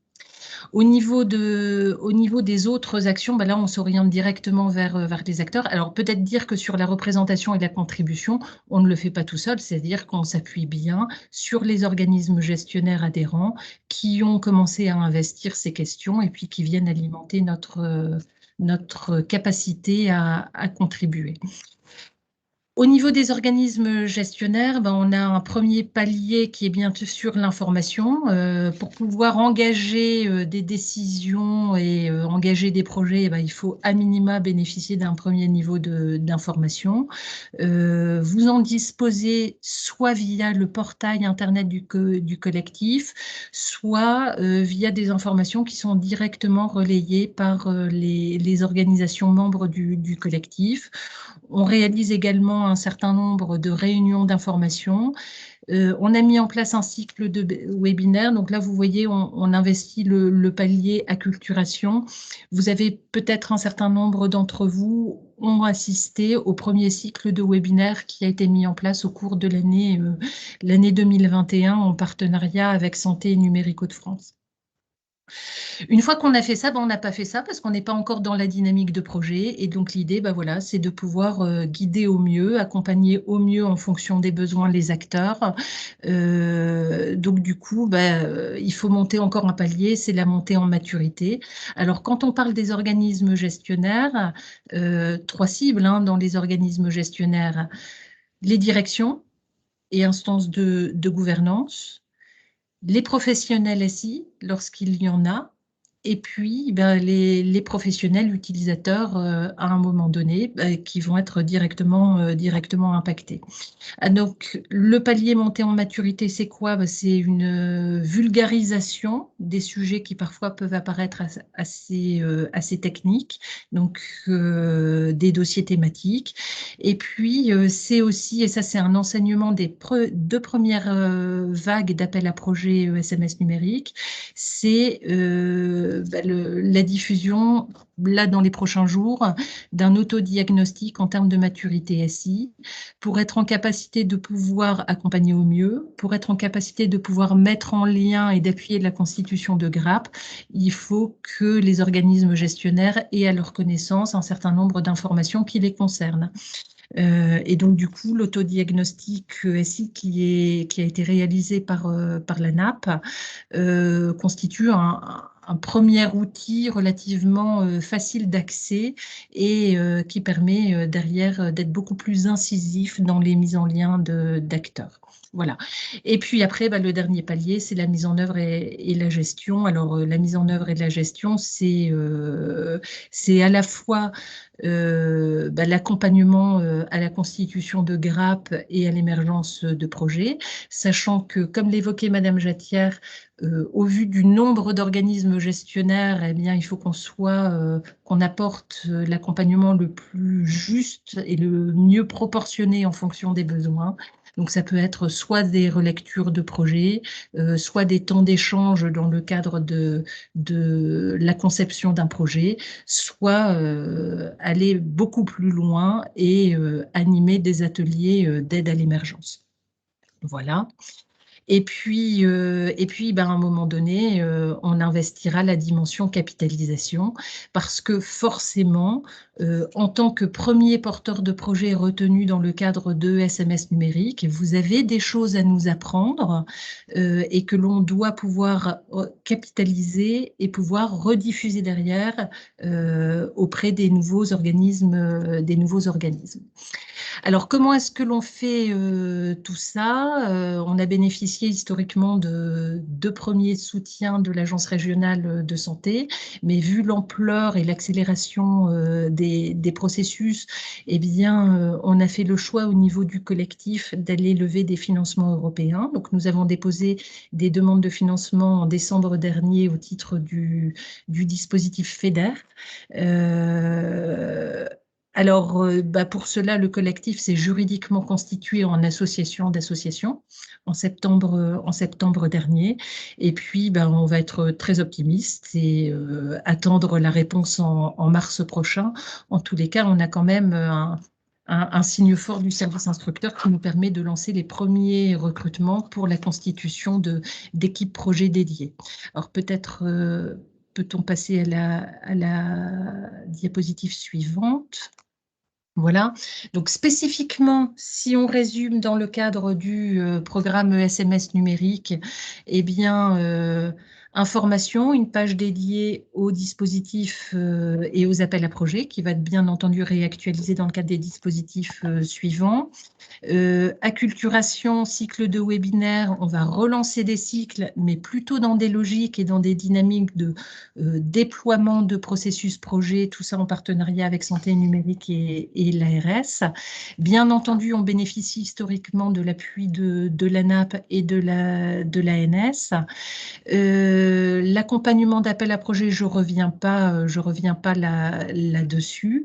Au niveau des autres actions, là, on s'oriente directement vers les acteurs. Alors, peut-être dire que sur la représentation et la contribution, on ne le fait pas tout seul, c'est-à-dire qu'on s'appuie bien sur les organismes gestionnaires adhérents qui ont commencé à investir ces questions et puis qui viennent alimenter notre capacité à contribuer. Au niveau des organismes gestionnaires, on a un premier palier qui est bien sûr l'information. Pour pouvoir engager des décisions et engager des projets, il faut à minima bénéficier d'un premier niveau d'information. Vous en disposez soit via le portail Internet du collectif, soit via des informations qui sont directement relayées par les organisations membres du collectif. On réalise également un certain nombre de réunions d'information. On a mis en place un cycle de webinaires. Donc là, vous voyez, on investit le palier acculturation. Vous avez peut-être un certain nombre d'entre vous ont assisté au premier cycle de webinaires qui a été mis en place au cours de l'année 2021 en partenariat avec Santé et Numérique Hauts-de-France. Une fois qu'on a fait ça, on n'a pas fait ça parce qu'on n'est pas encore dans la dynamique de projet. Et donc, l'idée, voilà, c'est de pouvoir guider au mieux, accompagner au mieux en fonction des besoins les acteurs. Donc, du coup, il faut monter encore un palier, c'est la montée en maturité. Alors, quand on parle des organismes gestionnaires, 3 cibles dans les organismes gestionnaires, les directions et instances de gouvernance, les professionnels SI, lorsqu'il y en a, et puis les professionnels utilisateurs à un moment donné qui vont être directement impactés. Donc, le palier monté en maturité, c'est quoi? C'est une vulgarisation des sujets qui parfois peuvent apparaître assez techniques, donc des dossiers thématiques. Et puis, c'est aussi, et ça c'est un enseignement des 2 premières vagues d'appel à projet SMS numérique, c'est la diffusion, là dans les prochains jours, d'un autodiagnostic en termes de maturité SI pour être en capacité de pouvoir accompagner au mieux, pour être en capacité de pouvoir mettre en lien et d'appuyer la constitution de GRAP, il faut que les organismes gestionnaires aient à leur connaissance un certain nombre d'informations qui les concernent. Et donc, du coup, l'autodiagnostic SI qui a été réalisé par la NAP constitue un premier outil relativement facile d'accès et qui permet derrière d'être beaucoup plus incisif dans les mises en lien d'acteurs. Voilà. Et puis après, le dernier palier, c'est la mise en œuvre et la gestion. Alors, la mise en œuvre et la gestion, c'est à la fois l'accompagnement à la constitution de GRAP et à l'émergence de projets, sachant que, comme l'évoquait Madame Jatière, au vu du nombre d'organismes gestionnaires, il faut qu'on apporte l'accompagnement le plus juste et le mieux proportionné en fonction des besoins. Donc, ça peut être soit des relectures de projets, soit des temps d'échange dans le cadre de la conception d'un projet, soit aller beaucoup plus loin et animer des ateliers d'aide à l'émergence. Voilà. Et puis, à un moment donné, on investira la dimension capitalisation parce que forcément, en tant que premier porteur de projet retenu dans le cadre de SMS numérique, vous avez des choses à nous apprendre et que l'on doit pouvoir capitaliser et pouvoir rediffuser derrière auprès des nouveaux organismes. Alors, comment est-ce que l'on fait tout ça? On a bénéficié historiquement de 2 premiers soutiens de l'Agence régionale de santé, mais vu l'ampleur et l'accélération des processus, on a fait le choix au niveau du collectif d'aller lever des financements européens. Donc, nous avons déposé des demandes de financement en décembre dernier au titre du dispositif FEDER. Alors, pour cela, le collectif s'est juridiquement constitué en association d'associations en septembre dernier. Et puis, on va être très optimiste et attendre la réponse en mars prochain. En tous les cas, on a quand même un signe fort du service instructeur qui nous permet de lancer les premiers recrutements pour la constitution d'équipes projets dédiées. Alors, peut-être peut-on passer à la diapositive suivante? Voilà. Donc, spécifiquement, si on résume dans le cadre du programme SMS numérique, eh bien, information, une page dédiée aux dispositifs et aux appels à projets qui va être bien entendu réactualisée dans le cadre des dispositifs suivants. Acculturation, cycle de webinaire, on va relancer des cycles, mais plutôt dans des logiques et dans des dynamiques de déploiement de processus projets, tout ça en partenariat avec Santé numérique et l'ARS. Bien entendu, on bénéficie historiquement de l'appui de l'ANAP et de l'ANS. L'accompagnement d'appel à projet, je reviens pas là-dessus.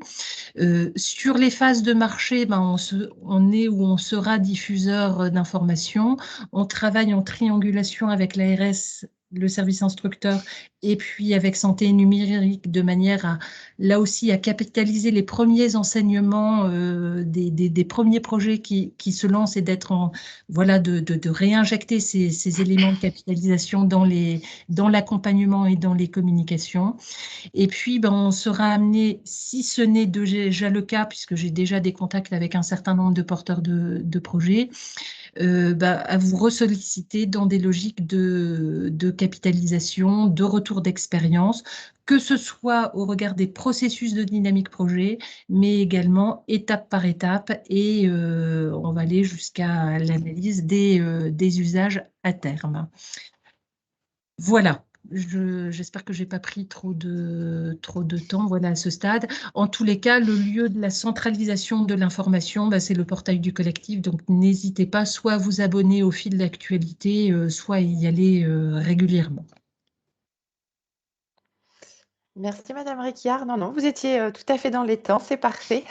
Sur les phases de marché, ben, on est où on sera diffuseur d'informations. On travaille en triangulation avec l'ARS, le service instructeur, et puis avec Santé numérique, de manière à, là aussi, à capitaliser les premiers enseignements des premiers projets qui se lancent et d'être voilà, de réinjecter ces éléments de capitalisation dans l'accompagnement et dans les communications. Et puis, ben, on sera amené, si ce n'est déjà le cas, puisque j'ai déjà des contacts avec un certain nombre de porteurs de projets, à vous ressolliciter dans des logiques de capitalisation, de retour d'expérience, que ce soit au regard des processus de dynamique projet, mais également étape par étape, et on va aller jusqu'à l'analyse des usages à terme. Voilà. J'espère que je n'ai pas pris trop de temps, voilà, à ce stade. En tous les cas, le lieu de la centralisation de l'information, c'est le portail du collectif. Donc, n'hésitez pas soit à vous abonner au fil de l'actualité, soit à y aller régulièrement. Merci Madame Réquillard. Non, vous étiez tout à fait dans les temps, c'est parfait.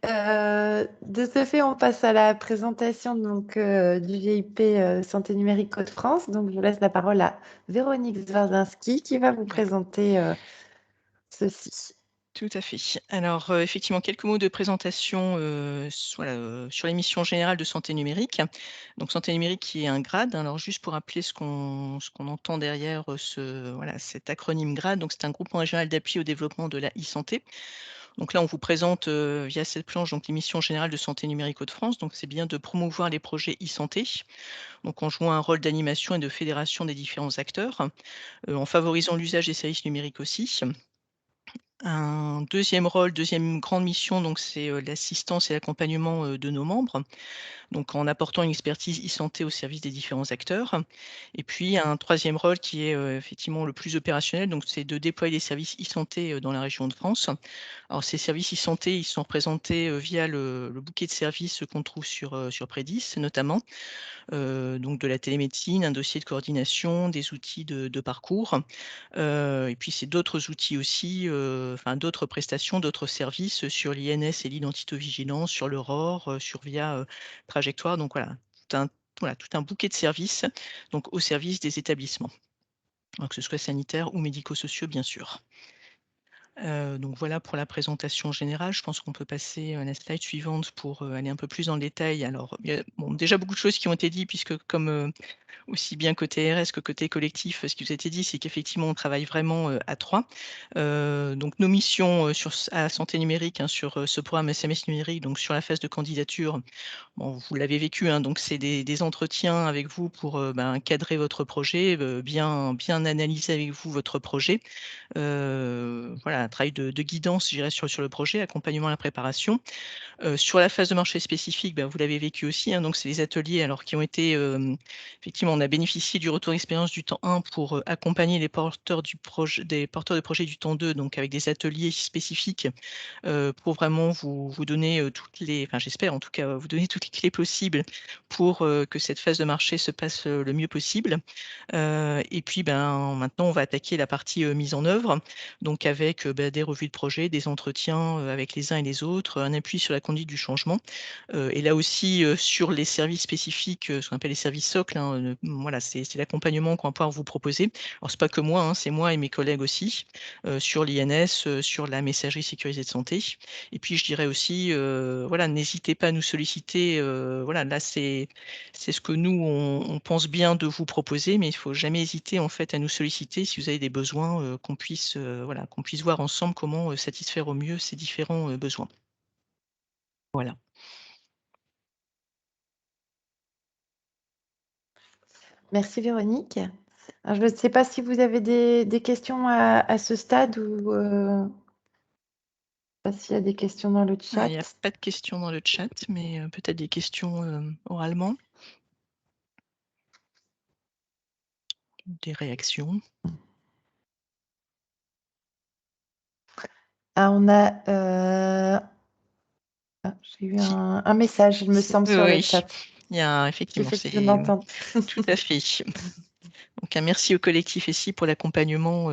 De ce fait, on passe à la présentation donc, du GIP Santé numérique Côte-France. Donc, je vous laisse la parole à Véronique Zwardzinski qui va vous présenter ceci. Tout à fait. Alors, effectivement, quelques mots de présentation sur les missions générales de santé numérique. Donc, santé numérique qui est un grade. Alors, juste pour rappeler ce qu'on entend derrière cet acronyme grade. Donc, c'est un groupement régional d'appui au développement de la e-santé. Donc là, on vous présente via cette planche donc, les missions générales de santé numérique Hauts-de-France. Donc, c'est bien de promouvoir les projets e-santé, donc en jouant un rôle d'animation et de fédération des différents acteurs, en favorisant l'usage des services numériques aussi. Un deuxième grande mission, donc c'est l'assistance et l'accompagnement de nos membres, donc en apportant une expertise e-santé au service des différents acteurs. Et puis un troisième rôle qui est effectivement le plus opérationnel, donc c'est de déployer les services e-santé dans la région de France. Alors ces services e-santé, ils sont représentés via le bouquet de services qu'on trouve sur Prédis notamment, donc de la télémédecine, un dossier de coordination, des outils de parcours, et puis c'est d'autres outils aussi, d'autres prestations, d'autres services sur l'INS et l'identitovigilance, sur l'Aurore, sur Via Trajectoire. Donc voilà, tout un bouquet de services donc au service des établissements, donc que ce soit sanitaires ou médico-sociaux bien sûr. Donc voilà pour la présentation générale. Je pense qu'on peut passer à la slide suivante pour aller un peu plus dans le détail. Alors, il y a déjà beaucoup de choses qui ont été dites puisque comme aussi bien côté RS que côté collectif, ce qui vous a été dit, c'est qu'effectivement, on travaille vraiment à 3. Donc nos missions à Santé numérique, sur ce programme SMS numérique, donc sur la phase de candidature, bon, vous l'avez vécu, donc c'est des entretiens avec vous pour cadrer votre projet, bien analyser avec vous votre projet. Voilà, un travail de guidance, je dirais, sur le projet, accompagnement à la préparation. Sur la phase de marché spécifique, vous l'avez vécu aussi, donc c'est les ateliers alors qui ont été, effectivement, on a bénéficié du retour d'expérience du temps 1 pour accompagner les porteurs des porteurs de projets du temps 2, donc avec des ateliers spécifiques pour vraiment vous donner toutes les, j'espère en tout cas, vous donner toutes les clés possibles pour que cette phase de marché se passe le mieux possible. Et puis maintenant, on va attaquer la partie mise en œuvre, donc avec des revues de projet, des entretiens avec les uns et les autres, un appui sur la conduite du changement. Et là aussi, sur les services spécifiques, ce qu'on appelle les services socles, hein, voilà, c'est l'accompagnement qu'on va pouvoir vous proposer. Alors, c'est pas que moi, hein, c'est moi et mes collègues aussi, sur l'INS, sur la messagerie sécurisée de santé. Et puis, je dirais aussi, voilà, n'hésitez pas à nous solliciter. Voilà, là, c'est ce que nous, on pense bien de vous proposer, mais il faut jamais hésiter, en fait, à nous solliciter si vous avez des besoins, qu'on puisse voir ensemble comment satisfaire au mieux ces différents besoins. Voilà. Merci Véronique. Alors, je ne sais pas si vous avez des questions à ce stade ou pas s'il y a des questions dans le Il chat. n'y a pas de questions dans le chat, mais peut-être des questions oralement. Des réactions. Ah, on a j'ai eu un message, il me semble, sur le Oui, chat. il y a effectivement, J'ai fait que je l'entends. tout à fait. Donc un merci au collectif ESSI pour l'accompagnement,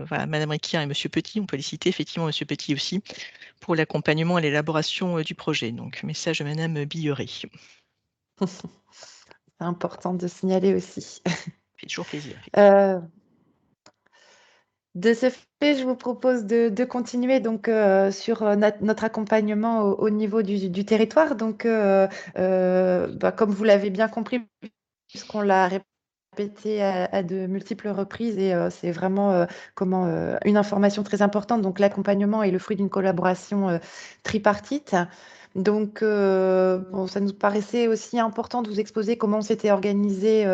voilà, Madame Riquière et Monsieur Petit, on peut les citer, effectivement Monsieur Petit aussi, pour l'accompagnement et l'élaboration du projet. Donc message de Madame Billeret. C'est important de signaler aussi. Ça fait toujours plaisir. De ce fait, je vous propose de continuer donc sur notre accompagnement au niveau du territoire. Donc, comme vous l'avez bien compris, puisqu'on l'a répété à de multiples reprises, et c'est vraiment une information très importante. Donc, l'accompagnement est le fruit d'une collaboration tripartite. Donc, ça nous paraissait aussi important de vous exposer comment on s'était organisé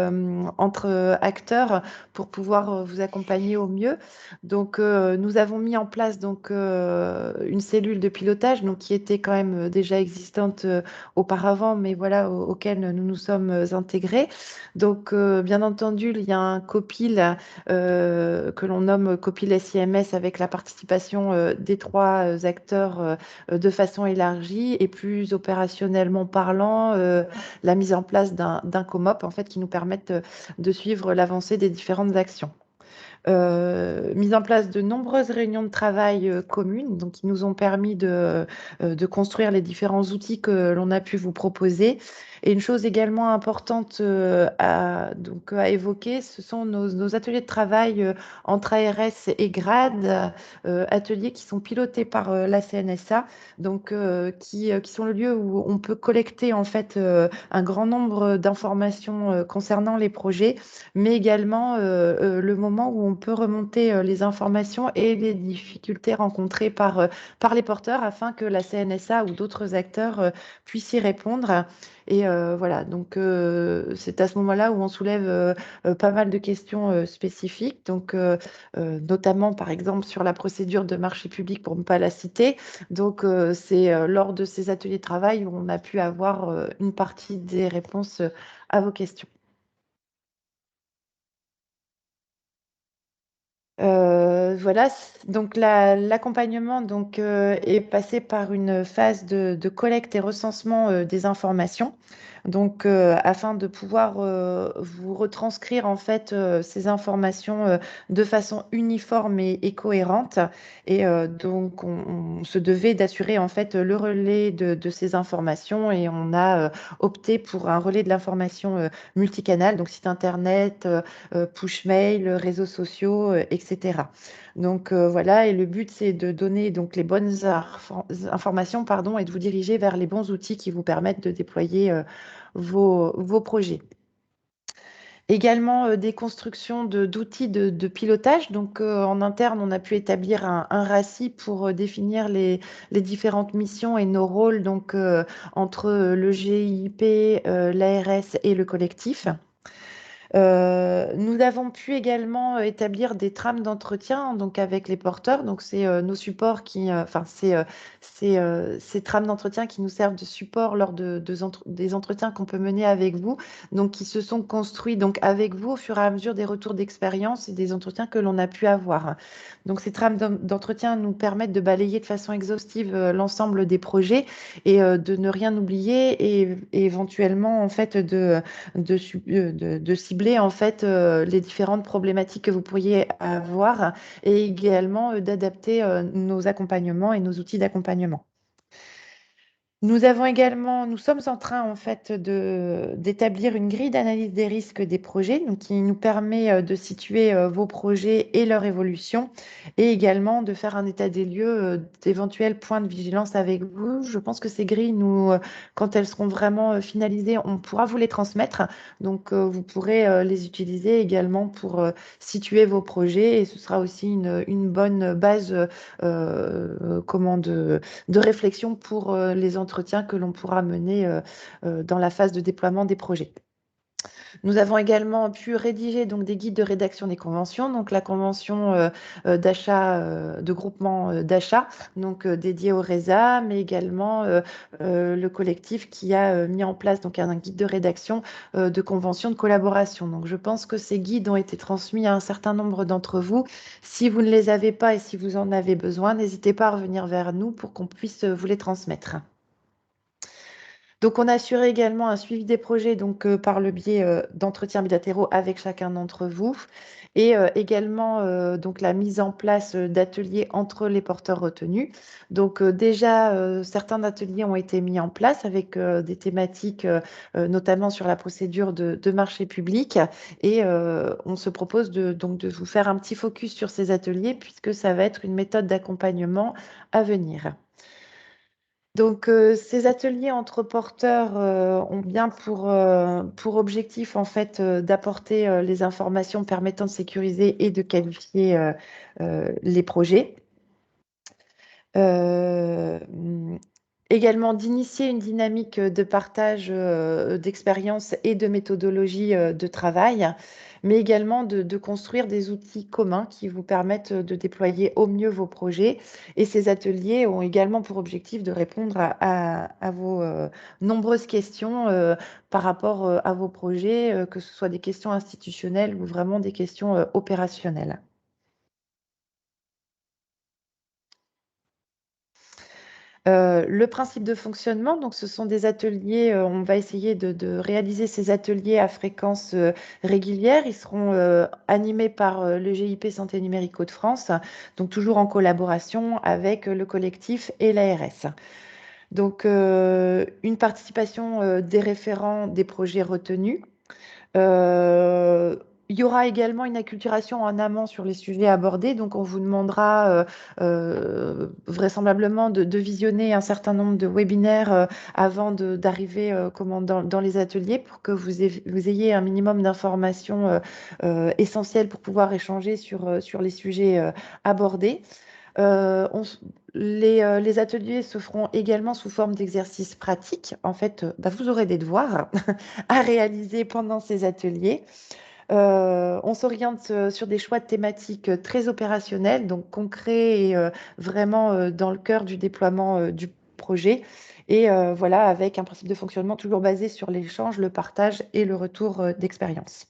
entre acteurs pour pouvoir vous accompagner au mieux. Donc, nous avons mis en place donc, une cellule de pilotage donc, qui était quand même déjà existante auparavant, mais voilà, auquel nous nous sommes intégrés. Donc, bien entendu, il y a un COPIL que l'on nomme COPIL SIMS avec la participation des 3 acteurs de façon élargie et plus opérationnellement parlant, la mise en place d'un COMOP en fait, qui nous permette de suivre l'avancée des différentes actions. Mise en place de nombreuses réunions de travail communes, donc qui nous ont permis de construire les différents outils que l'on a pu vous proposer. Et une chose également importante à évoquer, ce sont nos ateliers de travail entre ARS et GRAD, ateliers qui sont pilotés par la CNSA, donc qui sont le lieu où on peut collecter en fait un grand nombre d'informations concernant les projets, mais également le moment où on peut remonter les informations et les difficultés rencontrées par les porteurs afin que la CNSA ou d'autres acteurs puissent y répondre. Et voilà, donc c'est à ce moment-là où on soulève pas mal de questions spécifiques, donc notamment par exemple sur la procédure de marché public pour ne pas la citer. Donc c'est lors de ces ateliers de travail où on a pu avoir une partie des réponses à vos questions. Voilà, donc l'accompagnement donc est passé par une phase de collecte et recensement des informations. Donc, afin de pouvoir vous retranscrire en fait ces informations de façon uniforme et cohérente. Et donc, on se devait d'assurer en fait le relais de ces informations et on a opté pour un relais de l'information multicanal, donc site internet, push mail, réseaux sociaux, etc. Donc voilà, et le but c'est de donner donc les bonnes informations et de vous diriger vers les bons outils qui vous permettent de déployer vos projets. Également des constructions d'outils de pilotage. Donc en interne, on a pu établir un RACI pour définir les différentes missions et nos rôles donc, entre le GIP, l'ARS et le collectif. Nous avons pu également établir des trames d'entretien donc avec les porteurs. Donc, c'est nos supports qui, ces trames d'entretien qui nous servent de support lors des entretiens qu'on peut mener avec vous, donc qui se sont construits donc avec vous au fur et à mesure des retours d'expérience et des entretiens que l'on a pu avoir. Donc, ces trames d'entretien nous permettent de balayer de façon exhaustive l'ensemble des projets et de ne rien oublier et éventuellement en fait de cibler cibler en fait les différentes problématiques que vous pourriez avoir et également d'adapter nos accompagnements et nos outils d'accompagnement. Nous sommes en train en fait d'établir une grille d'analyse des risques des projets, donc qui nous permet de situer vos projets et leur évolution, et également de faire un état des lieux d'éventuels points de vigilance avec vous. Je pense que ces grilles, quand elles seront vraiment finalisées, on pourra vous les transmettre. Donc vous pourrez les utiliser également pour situer vos projets, et ce sera aussi une bonne base de réflexion pour les entretiens que l'on pourra mener dans la phase de déploiement des projets. Nous avons également pu rédiger donc des guides de rédaction des conventions, donc la convention d'achat, de groupement d'achat, donc dédiée au RESA, mais également le collectif qui a mis en place donc un guide de rédaction de conventions de collaboration. Donc je pense que ces guides ont été transmis à un certain nombre d'entre vous. Si vous ne les avez pas et si vous en avez besoin, n'hésitez pas à revenir vers nous pour qu'on puisse vous les transmettre. Donc, on assure également un suivi des projets donc, par le biais d'entretiens bilatéraux avec chacun d'entre vous et également donc, la mise en place d'ateliers entre les porteurs retenus. Donc, déjà, certains ateliers ont été mis en place avec des thématiques notamment sur la procédure de marché public et on se propose donc, de vous faire un petit focus sur ces ateliers puisque ça va être une méthode d'accompagnement à venir. Donc, ces ateliers entre porteurs ont bien pour objectif en fait d'apporter les informations permettant de sécuriser et de qualifier les projets. Également d'initier une dynamique de partage d'expériences et de méthodologie de travail, mais également de construire des outils communs qui vous permettent de déployer au mieux vos projets. Et ces ateliers ont également pour objectif de répondre à vos nombreuses questions par rapport à vos projets, que ce soit des questions institutionnelles ou vraiment des questions opérationnelles. Le principe de fonctionnement, donc ce sont des ateliers, on va essayer de réaliser ces ateliers à fréquence régulière. Ils seront animés par le GIP Santé Numérique Hauts-de-France, donc toujours en collaboration avec le collectif et l'ARS. Donc, une participation des référents des projets retenus. Il y aura également une acculturation en amont sur les sujets abordés. Donc, on vous demandera vraisemblablement de visionner un certain nombre de webinaires avant d'arriver dans les ateliers pour que vous ayez un minimum d'informations essentielles pour pouvoir échanger sur les sujets abordés. Les ateliers se feront également sous forme d'exercices pratiques. En fait, vous aurez des devoirs à réaliser pendant ces ateliers. On s'oriente sur des choix de thématiques très opérationnels, donc concrets et vraiment dans le cœur du déploiement du projet. Et voilà, avec un principe de fonctionnement toujours basé sur l'échange, le partage et le retour d'expérience.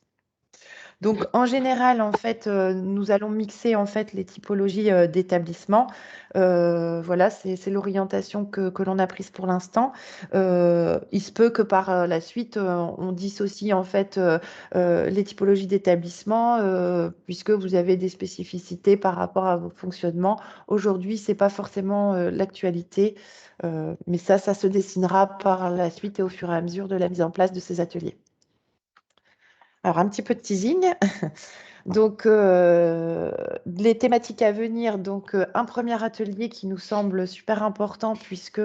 Donc, en général, en fait, nous allons mixer en fait les typologies d'établissements. Voilà, c'est l'orientation que l'on a prise pour l'instant. Il se peut que par la suite, on dissocie en fait les typologies d'établissements puisque vous avez des spécificités par rapport à vos fonctionnements. Aujourd'hui, c'est pas forcément l'actualité, mais ça se dessinera par la suite et au fur et à mesure de la mise en place de ces ateliers. Alors, un petit peu de teasing. Donc, les thématiques à venir, donc un premier atelier qui nous semble super important puisque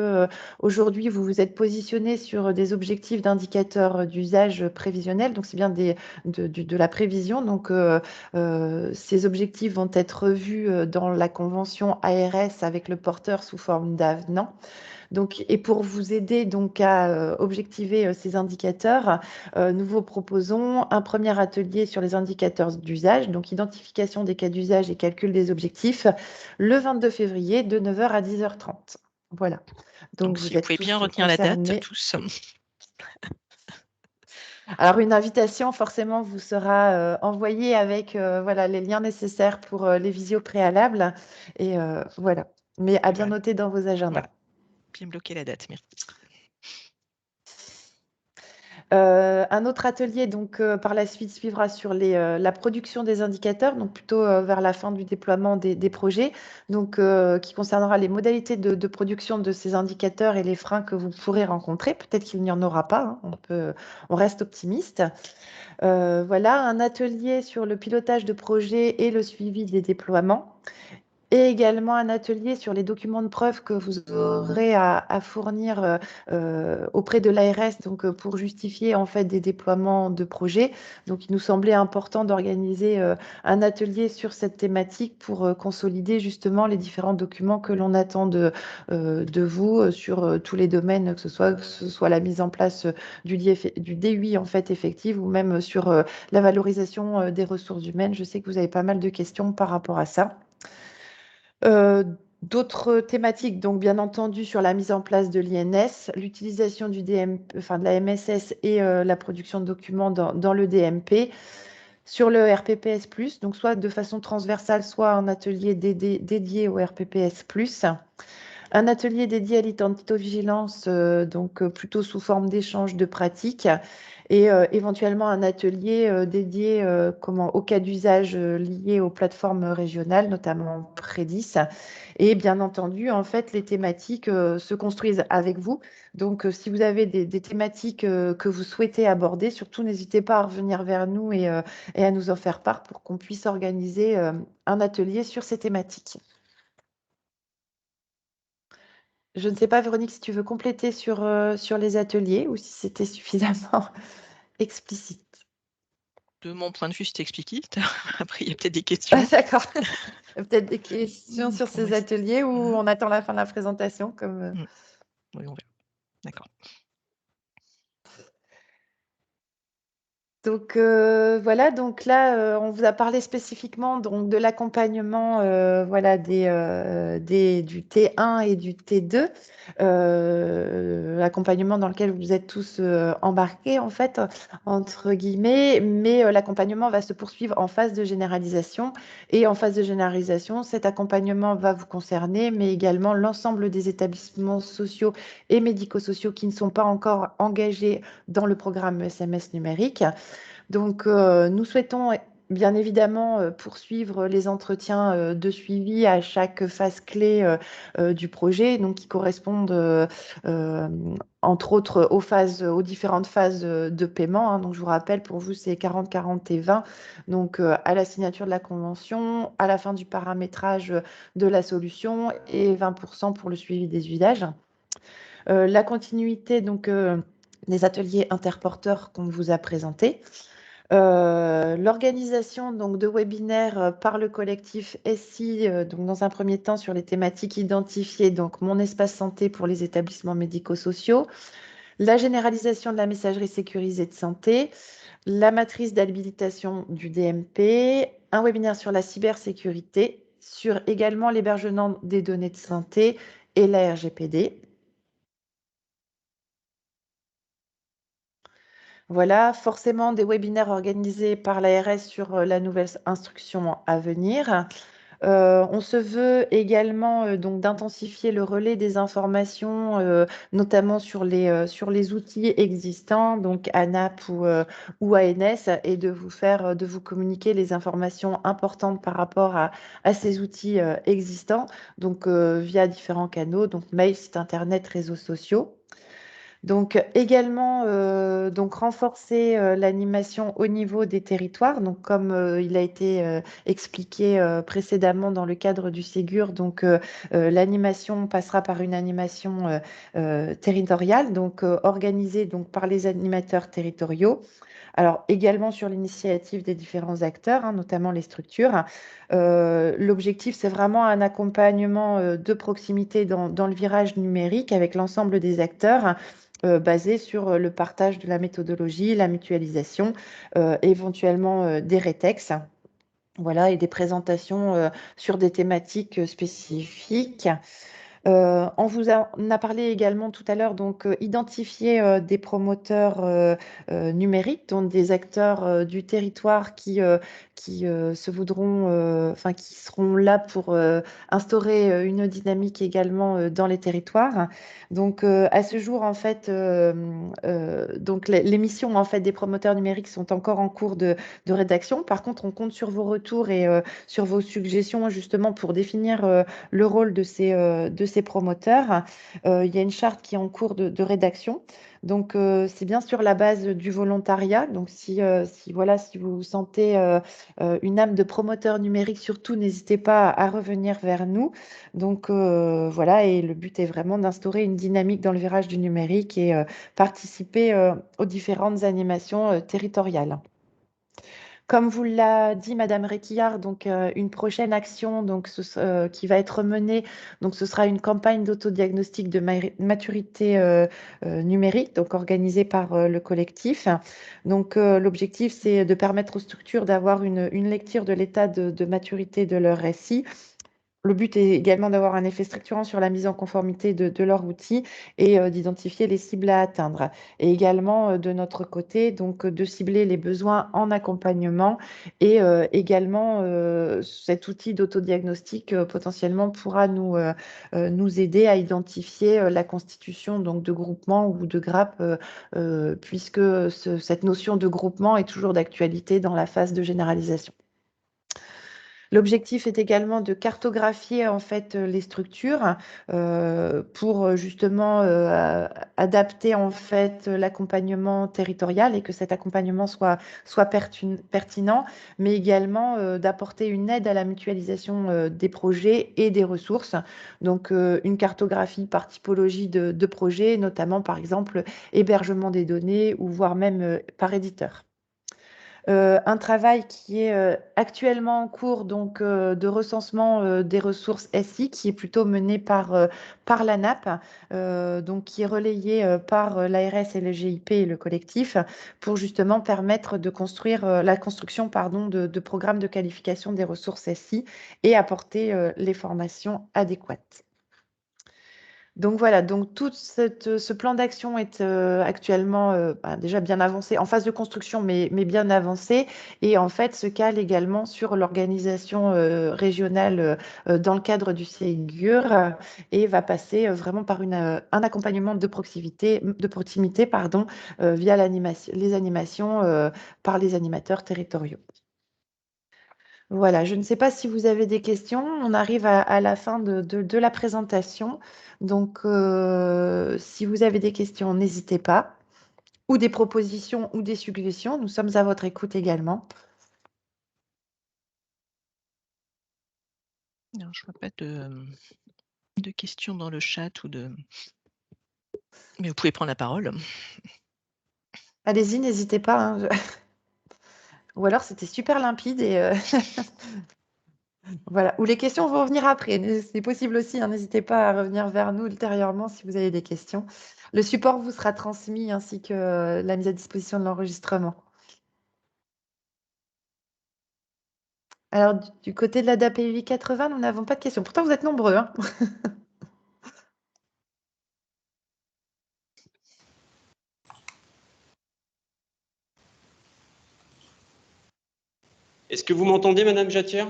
aujourd'hui, vous vous êtes positionné sur des objectifs d'indicateurs d'usage prévisionnel, donc c'est bien de la prévision. Donc, ces objectifs vont être revus dans la convention ARS avec le porteur sous forme d'avenant. Donc, et pour vous aider donc à objectiver ces indicateurs, nous vous proposons un premier atelier sur les indicateurs d'usage, donc identification des cas d'usage et calcul des objectifs, le 22 février de 9h à 10h30. Voilà. Donc si vous pouvez bien retenir la date, tous. Alors, une invitation, forcément, vous sera envoyée avec voilà, les liens nécessaires pour les visios préalables. Et voilà. Mais à bien noter dans vos agendas. Voilà. Bien bloquer la date, merci. Un autre atelier, donc, par la suite, suivra sur la production des indicateurs, donc plutôt vers la fin du déploiement des projets, donc, qui concernera les modalités de production de ces indicateurs et les freins que vous pourrez rencontrer. Peut-être qu'il n'y en aura pas, hein, on reste optimiste. Voilà, un atelier sur le pilotage de projets et le suivi des déploiements. Et également un atelier sur les documents de preuve que vous aurez à fournir auprès de l'ARS, donc pour justifier en fait des déploiements de projets. Donc il nous semblait important d'organiser un atelier sur cette thématique pour consolider justement les différents documents que l'on attend de vous sur tous les domaines, que ce soit la mise en place du DUI en fait effective ou même sur la valorisation des ressources humaines. Je sais que vous avez pas mal de questions par rapport à ça. D'autres thématiques, donc bien entendu sur la mise en place de l'INS, l'utilisation du DMP, enfin de la MSS et la production de documents dans le DMP, sur le RPPS+, donc soit de façon transversale, soit un atelier dédié au RPPS+, un atelier dédié à l'identitovigilance, donc plutôt sous forme d'échange de pratiques, et éventuellement un atelier dédié au cas d'usage lié aux plateformes régionales, notamment Prédis. Et bien entendu, en fait, les thématiques se construisent avec vous. Donc, si vous avez des thématiques que vous souhaitez aborder, surtout n'hésitez pas à revenir vers nous et à nous en faire part pour qu'on puisse organiser un atelier sur ces thématiques. Je ne sais pas, Véronique, si tu veux compléter sur les ateliers ou si c'était suffisamment explicite. De mon point de vue, c'était explicite. Après, il y a peut-être des questions. Ah, d'accord. Il y a peut-être des questions sur ces ateliers ou on attend la fin de la présentation comme... Oui, on verra. D'accord. Donc voilà, donc là, on vous a parlé spécifiquement donc, de l'accompagnement voilà, du T1 et du T2, l'accompagnement dans lequel vous êtes tous embarqués, en fait, entre guillemets, mais l'accompagnement va se poursuivre en phase de généralisation. Et en phase de généralisation, cet accompagnement va vous concerner, mais également l'ensemble des établissements sociaux et médico-sociaux qui ne sont pas encore engagés dans le programme SMS numérique. Donc, nous souhaitons bien évidemment poursuivre les entretiens de suivi à chaque phase clé du projet, donc qui correspondent entre autres aux différentes phases de paiement, hein. Donc, je vous rappelle, pour vous, c'est 40, 40 et 20. Donc, à la signature de la convention, à la fin du paramétrage de la solution et 20% pour le suivi des usages. La continuité donc, des ateliers interporteurs qu'on vous a présentés. L'organisation donc de webinaires par le collectif SI, donc dans un premier temps sur les thématiques identifiées, donc mon espace santé pour les établissements médico-sociaux, la généralisation de la messagerie sécurisée de santé, la matrice d'habilitation du DMP, un webinaire sur la cybersécurité, sur également l'hébergement des données de santé et la RGPD. Voilà, forcément des webinaires organisés par l'ARS sur la nouvelle instruction à venir. On se veut également donc d'intensifier le relais des informations, notamment sur les outils existants, donc ANAP ou ANS, et de vous communiquer les informations importantes par rapport à ces outils existants, donc via différents canaux, donc mail, site internet, réseaux sociaux. Donc également donc renforcer l'animation au niveau des territoires. Donc comme il a été expliqué précédemment dans le cadre du Ségur, donc l'animation passera par une animation territoriale, donc organisée donc par les animateurs territoriaux. Alors également sur l'initiative des différents acteurs, hein, notamment les structures. L'objectif, c'est vraiment un accompagnement de proximité dans le virage numérique avec l'ensemble des acteurs, basé sur le partage de la méthodologie, la mutualisation, éventuellement des rétex. Voilà, et des présentations sur des thématiques spécifiques. On vous en a parlé également tout à l'heure, donc identifier des promoteurs numériques, donc des acteurs du territoire qui se voudront, enfin qui seront là pour instaurer une dynamique également dans les territoires. Donc à ce jour, en fait, donc les missions en fait des promoteurs numériques sont encore en cours de rédaction. Par contre, on compte sur vos retours et sur vos suggestions justement pour définir le rôle de ces promoteurs. Il y a une charte qui est en cours de rédaction. Donc, c'est bien sur la base du volontariat. Donc, voilà, si vous sentez une âme de promoteur numérique, surtout, n'hésitez pas à revenir vers nous. Donc, voilà, et le but est vraiment d'instaurer une dynamique dans le virage du numérique et participer aux différentes animations territoriales. Comme vous l'a dit Madame Réquillard, donc une prochaine action donc, qui va être menée, donc ce sera une campagne d'autodiagnostic de maturité numérique, donc organisée par le collectif. Donc l'objectif, c'est de permettre aux structures d'avoir une lecture de l'état de maturité de leur SI. Le but est également d'avoir un effet structurant sur la mise en conformité de leur outil et d'identifier les cibles à atteindre. Et également, de notre côté, donc de cibler les besoins en accompagnement et également cet outil d'autodiagnostic potentiellement pourra nous aider à identifier la constitution donc, de groupements ou de grappes puisque cette notion de groupement est toujours d'actualité dans la phase de généralisation. L'objectif est également de cartographier en fait les structures pour justement adapter en fait l'accompagnement territorial et que cet accompagnement soit pertinent, mais également d'apporter une aide à la mutualisation des projets et des ressources. Donc une cartographie par typologie de projets, notamment par exemple hébergement des données ou voire même par éditeur. Un travail qui est actuellement en cours donc, de recensement des ressources SI, qui est plutôt mené par l'ANAP, donc qui est relayé par l'ARS et le GIP et le collectif, pour justement permettre de construire la construction de programmes de qualification des ressources SI et apporter les formations adéquates. Donc voilà, donc tout ce plan d'action est actuellement déjà bien avancé, en phase de construction, mais bien avancé, et en fait se cale également sur l'organisation régionale dans le cadre du Ségur et va passer vraiment par un accompagnement de proximité, via les animations par les animateurs territoriaux. Voilà, je ne sais pas si vous avez des questions. On arrive à la fin de la présentation. Donc, si vous avez des questions, n'hésitez pas. Ou des propositions ou des suggestions. Nous sommes à votre écoute également. Non, je ne vois pas de questions dans le chat mais vous pouvez prendre la parole. Allez-y, n'hésitez pas. Hein. Ou alors, c'était super limpide et voilà. Ou les questions vont venir après. C'est possible aussi. Hein. N'hésitez pas à revenir vers nous ultérieurement si vous avez des questions. Le support vous sera transmis ainsi que la mise à disposition de l'enregistrement. Alors, du côté de la DAPI 80, nous n'avons pas de questions. Pourtant, vous êtes nombreux. Hein. Est-ce que vous m'entendez, Madame Jatière?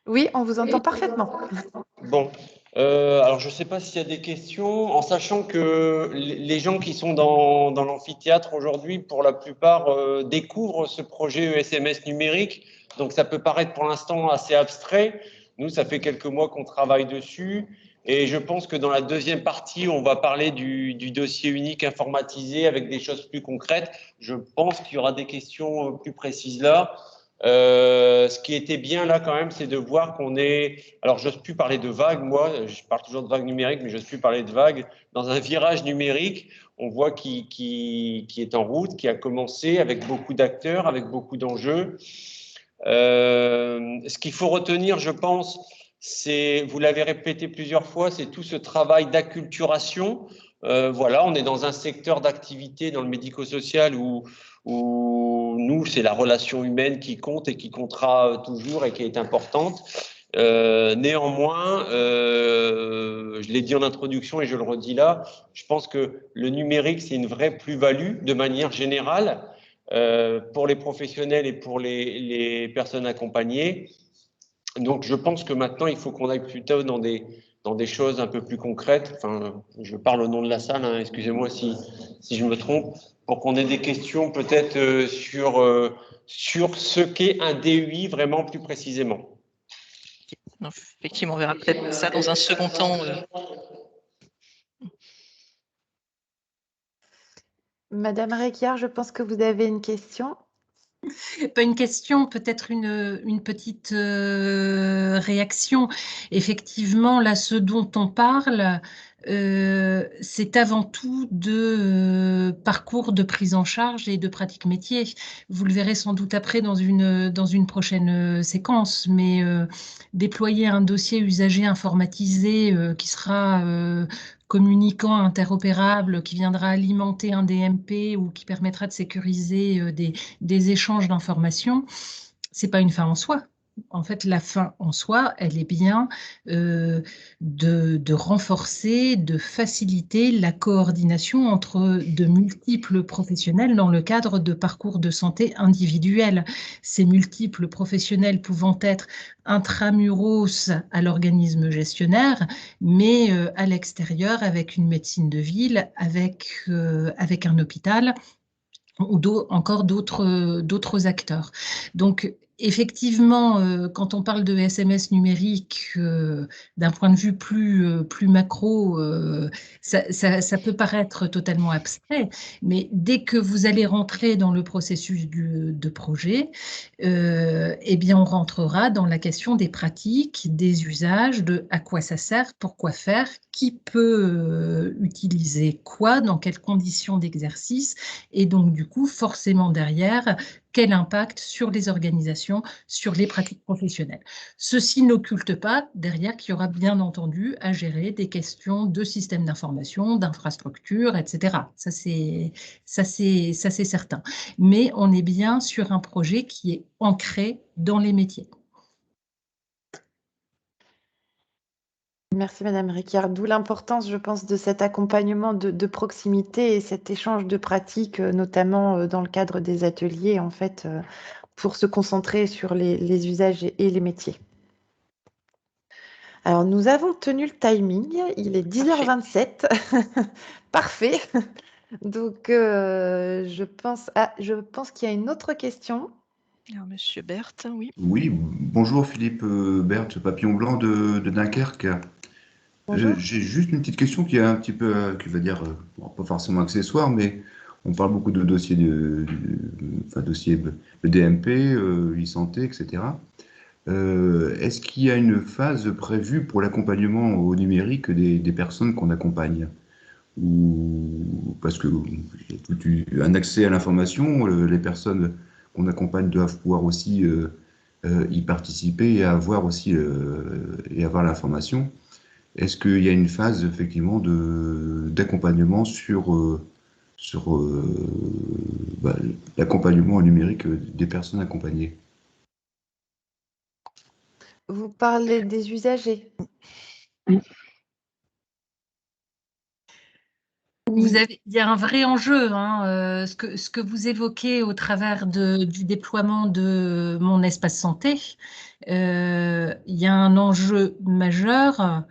Oui, on vous entend parfaitement. Bon. Alors, je ne sais pas s'il y a des questions, en sachant que les gens qui sont dans l'amphithéâtre aujourd'hui, pour la plupart, découvrent ce projet ESMS numérique. Donc, ça peut paraître pour l'instant assez abstrait. Nous, ça fait quelques mois qu'on travaille dessus. Et je pense que dans la deuxième partie, on va parler du dossier unique informatisé avec des choses plus concrètes. Je pense qu'il y aura des questions plus précises là. Ce qui était bien là quand même, c'est de voir qu'on est, alors j'ose plus parler de vague, moi, je parle toujours de vague numérique, mais j'ose plus parler de vague, dans un virage numérique, on voit qui est en route, qui a commencé avec beaucoup d'acteurs, avec beaucoup d'enjeux. Ce qu'il faut retenir, je pense, c'est, vous l'avez répété plusieurs fois, c'est tout ce travail d'acculturation. Voilà, on est dans un secteur d'activité dans le médico-social où nous, c'est la relation humaine qui compte et qui comptera toujours et qui est importante. Néanmoins, je l'ai dit en introduction et je le redis là, je pense que le numérique, c'est une vraie plus-value de manière générale pour les professionnels et pour les personnes accompagnées. Donc, je pense que maintenant, il faut qu'on aille plutôt dans des choses un peu plus concrètes. Enfin, je parle au nom de la salle, hein, excusez-moi si je me trompe, pour qu'on ait des questions peut-être sur ce qu'est un DUI vraiment plus précisément. Effectivement, on verra peut-être ça dans un second temps. Madame Réquiard, je pense que vous avez une question. Pas une question, peut-être une petite réaction. Effectivement, là, ce dont on parle, c'est avant tout de parcours de prise en charge et de pratique métier. Vous le verrez sans doute après dans une prochaine séquence, mais déployer un dossier usager informatisé qui sera communicant, interopérable, qui viendra alimenter un DMP ou qui permettra de sécuriser des échanges d'informations, c'est pas une fin en soi. En fait, la fin en soi, elle est bien de renforcer, de faciliter la coordination entre de multiples professionnels dans le cadre de parcours de santé individuels. Ces multiples professionnels pouvant être intramuros à l'organisme gestionnaire, mais à l'extérieur avec une médecine de ville, avec un hôpital ou encore d'autres acteurs. Donc, effectivement, quand on parle de SMS numérique, d'un point de vue plus macro, ça peut paraître totalement abstrait, mais dès que vous allez rentrer dans le processus de projet, eh bien, on rentrera dans la question des pratiques, des usages, de à quoi ça sert, pourquoi faire, qui peut utiliser quoi, dans quelles conditions d'exercice, et donc du coup, forcément derrière, quel impact sur les organisations, sur les pratiques professionnelles. Ceci n'occulte pas derrière qu'il y aura bien entendu à gérer des questions de systèmes d'information, d'infrastructures, etc. Ça c'est certain. Mais on est bien sur un projet qui est ancré dans les métiers. Merci Madame Réquiard. D'où l'importance, je pense, de cet accompagnement de proximité et cet échange de pratiques, notamment dans le cadre des ateliers, en fait, pour se concentrer sur les usages et les métiers. Alors, nous avons tenu le timing. Il est 10h27. Parfait. Donc, je pense qu'il y a une autre question. Alors, Monsieur Berthe, oui. Oui, bonjour Philippe Berthe, Papillon Blanc de Dunkerque. J'ai juste une petite question qui est un petit peu, qui va dire, pas forcément accessoire, mais on parle beaucoup de dossiers dossiers DMP, e-santé, etc. Est-ce qu'il y a une phase prévue pour l'accompagnement au numérique des personnes qu'on accompagne? Ou parce que un accès à l'information, les personnes qu'on accompagne doivent pouvoir aussi y participer et avoir aussi et avoir l'information. Est-ce qu'il y a une phase effectivement d'accompagnement sur l'accompagnement numérique des personnes accompagnées? Vous parlez des usagers. Il y a un vrai enjeu, hein, ce que vous évoquez au travers du déploiement de mon espace santé. Il y a un enjeu majeur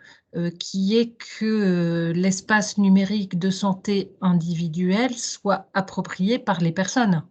qui est que l'espace numérique de santé individuelle soit approprié par les personnes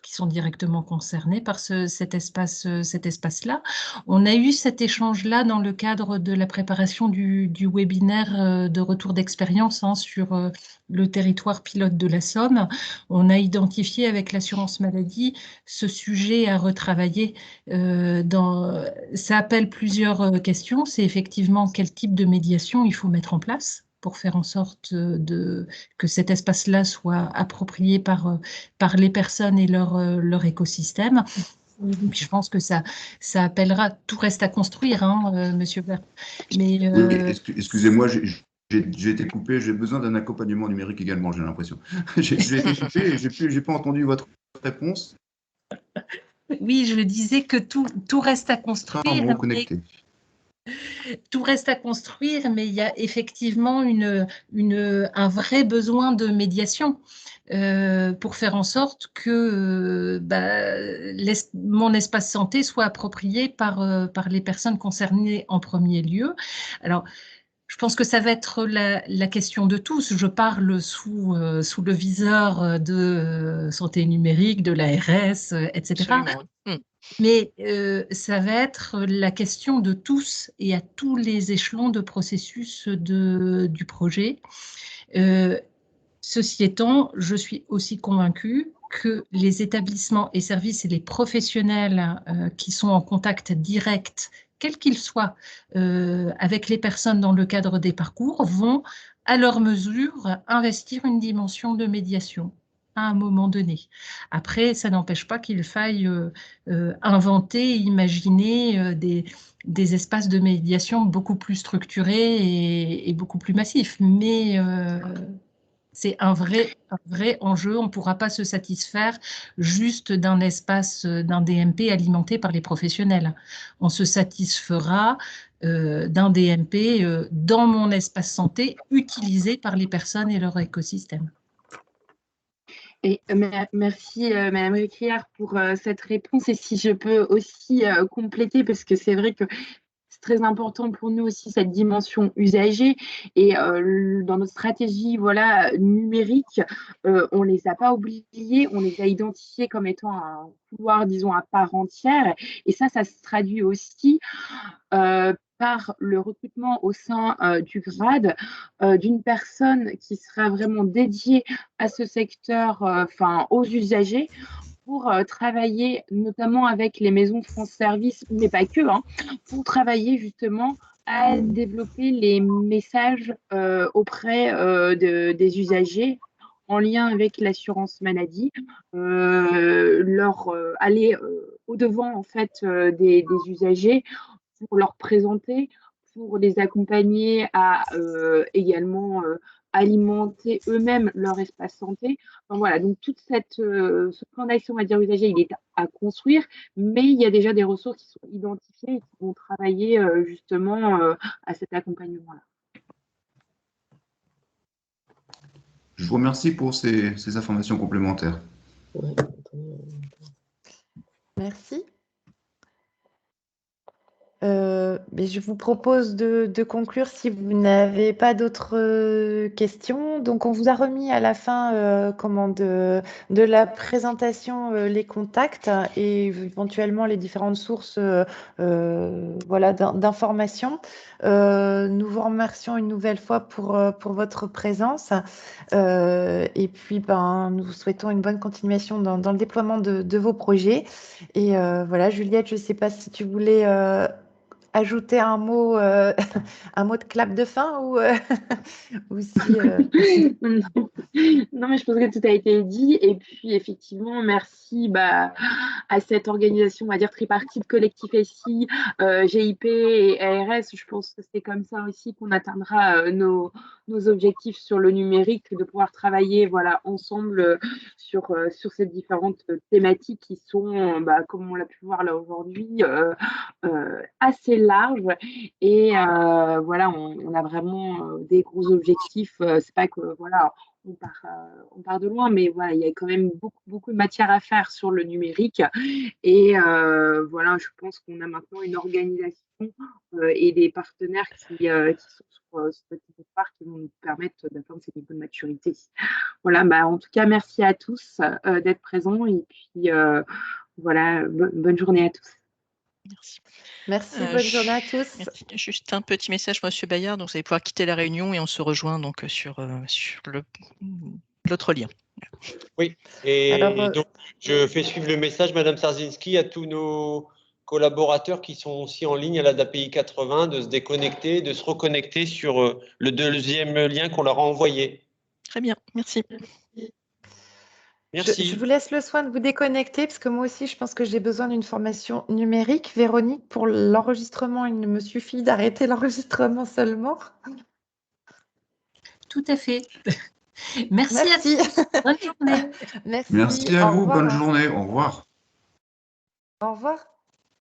qui sont directement concernés par cet espace-là. On a eu cet échange-là dans le cadre de la préparation du webinaire de retour d'expérience sur le territoire pilote de la Somme. On a identifié avec l'assurance maladie ce sujet à retravailler. Ça appelle plusieurs questions. C'est effectivement quel type de médiation il faut mettre en place pour faire en sorte que cet espace-là soit approprié par les personnes et leur écosystème. Puis je pense que ça appellera, tout reste à construire, Monsieur Berthe. Mais, oui, excusez-moi, j'ai été coupé, j'ai besoin d'un accompagnement numérique également, j'ai l'impression. J'ai été coupé et j'ai pas entendu votre réponse. Oui, je disais que tout reste à construire. Tout reste à construire, mais il y a effectivement un vrai besoin de médiation pour faire en sorte que mon espace santé soit approprié par les personnes concernées en premier lieu. Alors, je pense que ça va être la question de tous. Je parle sous le viseur de santé numérique, de l'ARS, etc. Absolument. Mais ça va être la question de tous et à tous les échelons de processus du projet. Ceci étant, je suis aussi convaincue que les établissements et services et les professionnels qui sont en contact direct, quels qu'ils soient, avec les personnes dans le cadre des parcours, vont, à leur mesure, investir une dimension de médiation à un moment donné. Après, ça n'empêche pas qu'il faille inventer, imaginer des espaces de médiation beaucoup plus structurés et beaucoup plus massifs. Mais c'est un vrai enjeu. On ne pourra pas se satisfaire juste d'un espace, d'un DMP alimenté par les professionnels. On se satisfera d'un DMP dans mon espace santé utilisé par les personnes et leur écosystème. Et merci Madame Récriard pour cette réponse. Et si je peux aussi compléter, parce que c'est vrai que c'est très important pour nous aussi cette dimension usagée. Et dans notre stratégie numérique, on ne les a pas oubliés, on les a identifiés comme étant un couloir, disons, à part entière. Et ça se traduit aussi par le recrutement au sein du grade d'une personne qui sera vraiment dédiée à ce secteur, aux usagers, pour travailler notamment avec les maisons France Service, mais pas que, pour travailler justement à développer les messages auprès des usagers en lien avec l'assurance maladie, aller au-devant en fait des usagers pour leur présenter, pour les accompagner à également alimenter eux-mêmes leur espace santé. Enfin, voilà, donc toute ce plan d'action, on va dire, usagé, il est à construire, mais il y a déjà des ressources qui sont identifiées et qui vont travailler justement à cet accompagnement-là. Je vous remercie pour ces informations complémentaires. Merci. Mais je vous propose de conclure si vous n'avez pas d'autres questions. Donc, on vous a remis à la fin de la présentation les contacts et éventuellement les différentes sources d'informations. Nous vous remercions une nouvelle fois pour votre présence et puis nous vous souhaitons une bonne continuation dans le déploiement de vos projets. Et Juliette, je ne sais pas si tu voulais ajouter un mot de clap de fin ou si. Non, mais je pense que tout a été dit. Et puis, effectivement, merci à cette organisation, on va dire, tripartite, collectif SI, GIP et ARS. Je pense que c'est comme ça aussi qu'on atteindra nos objectifs sur le numérique, de pouvoir travailler ensemble sur ces différentes thématiques qui sont, comme on l'a pu voir là aujourd'hui, assez larges. Et on a vraiment des gros objectifs. C'est pas que on part de loin, mais il y a quand même beaucoup de matière à faire sur le numérique. Et je pense qu'on a maintenant une organisation et des partenaires qui sont sur ce territoire qui vont nous permettre d'atteindre ces niveaux de maturité. En tout cas, merci à tous d'être présents et puis bonne journée à tous. Merci. Merci, bonne journée à tous. Merci. Juste un petit message, Monsieur Bayard. Donc, vous allez pouvoir quitter la réunion et on se rejoint donc sur l'autre lien. Oui, et donc je fais suivre le message, Madame Sarzinski, à tous nos collaborateurs qui sont aussi en ligne à la d'API 80, de se déconnecter, de se reconnecter sur le deuxième lien qu'on leur a envoyé. Très bien, merci. Merci. Je vous laisse le soin de vous déconnecter parce que moi aussi, je pense que j'ai besoin d'une formation numérique. Véronique, pour l'enregistrement, il ne me suffit d'arrêter l'enregistrement seulement. Tout à fait. Merci. À tous. Bonne journée. Merci à vous. Bonne journée. Au revoir. Au revoir.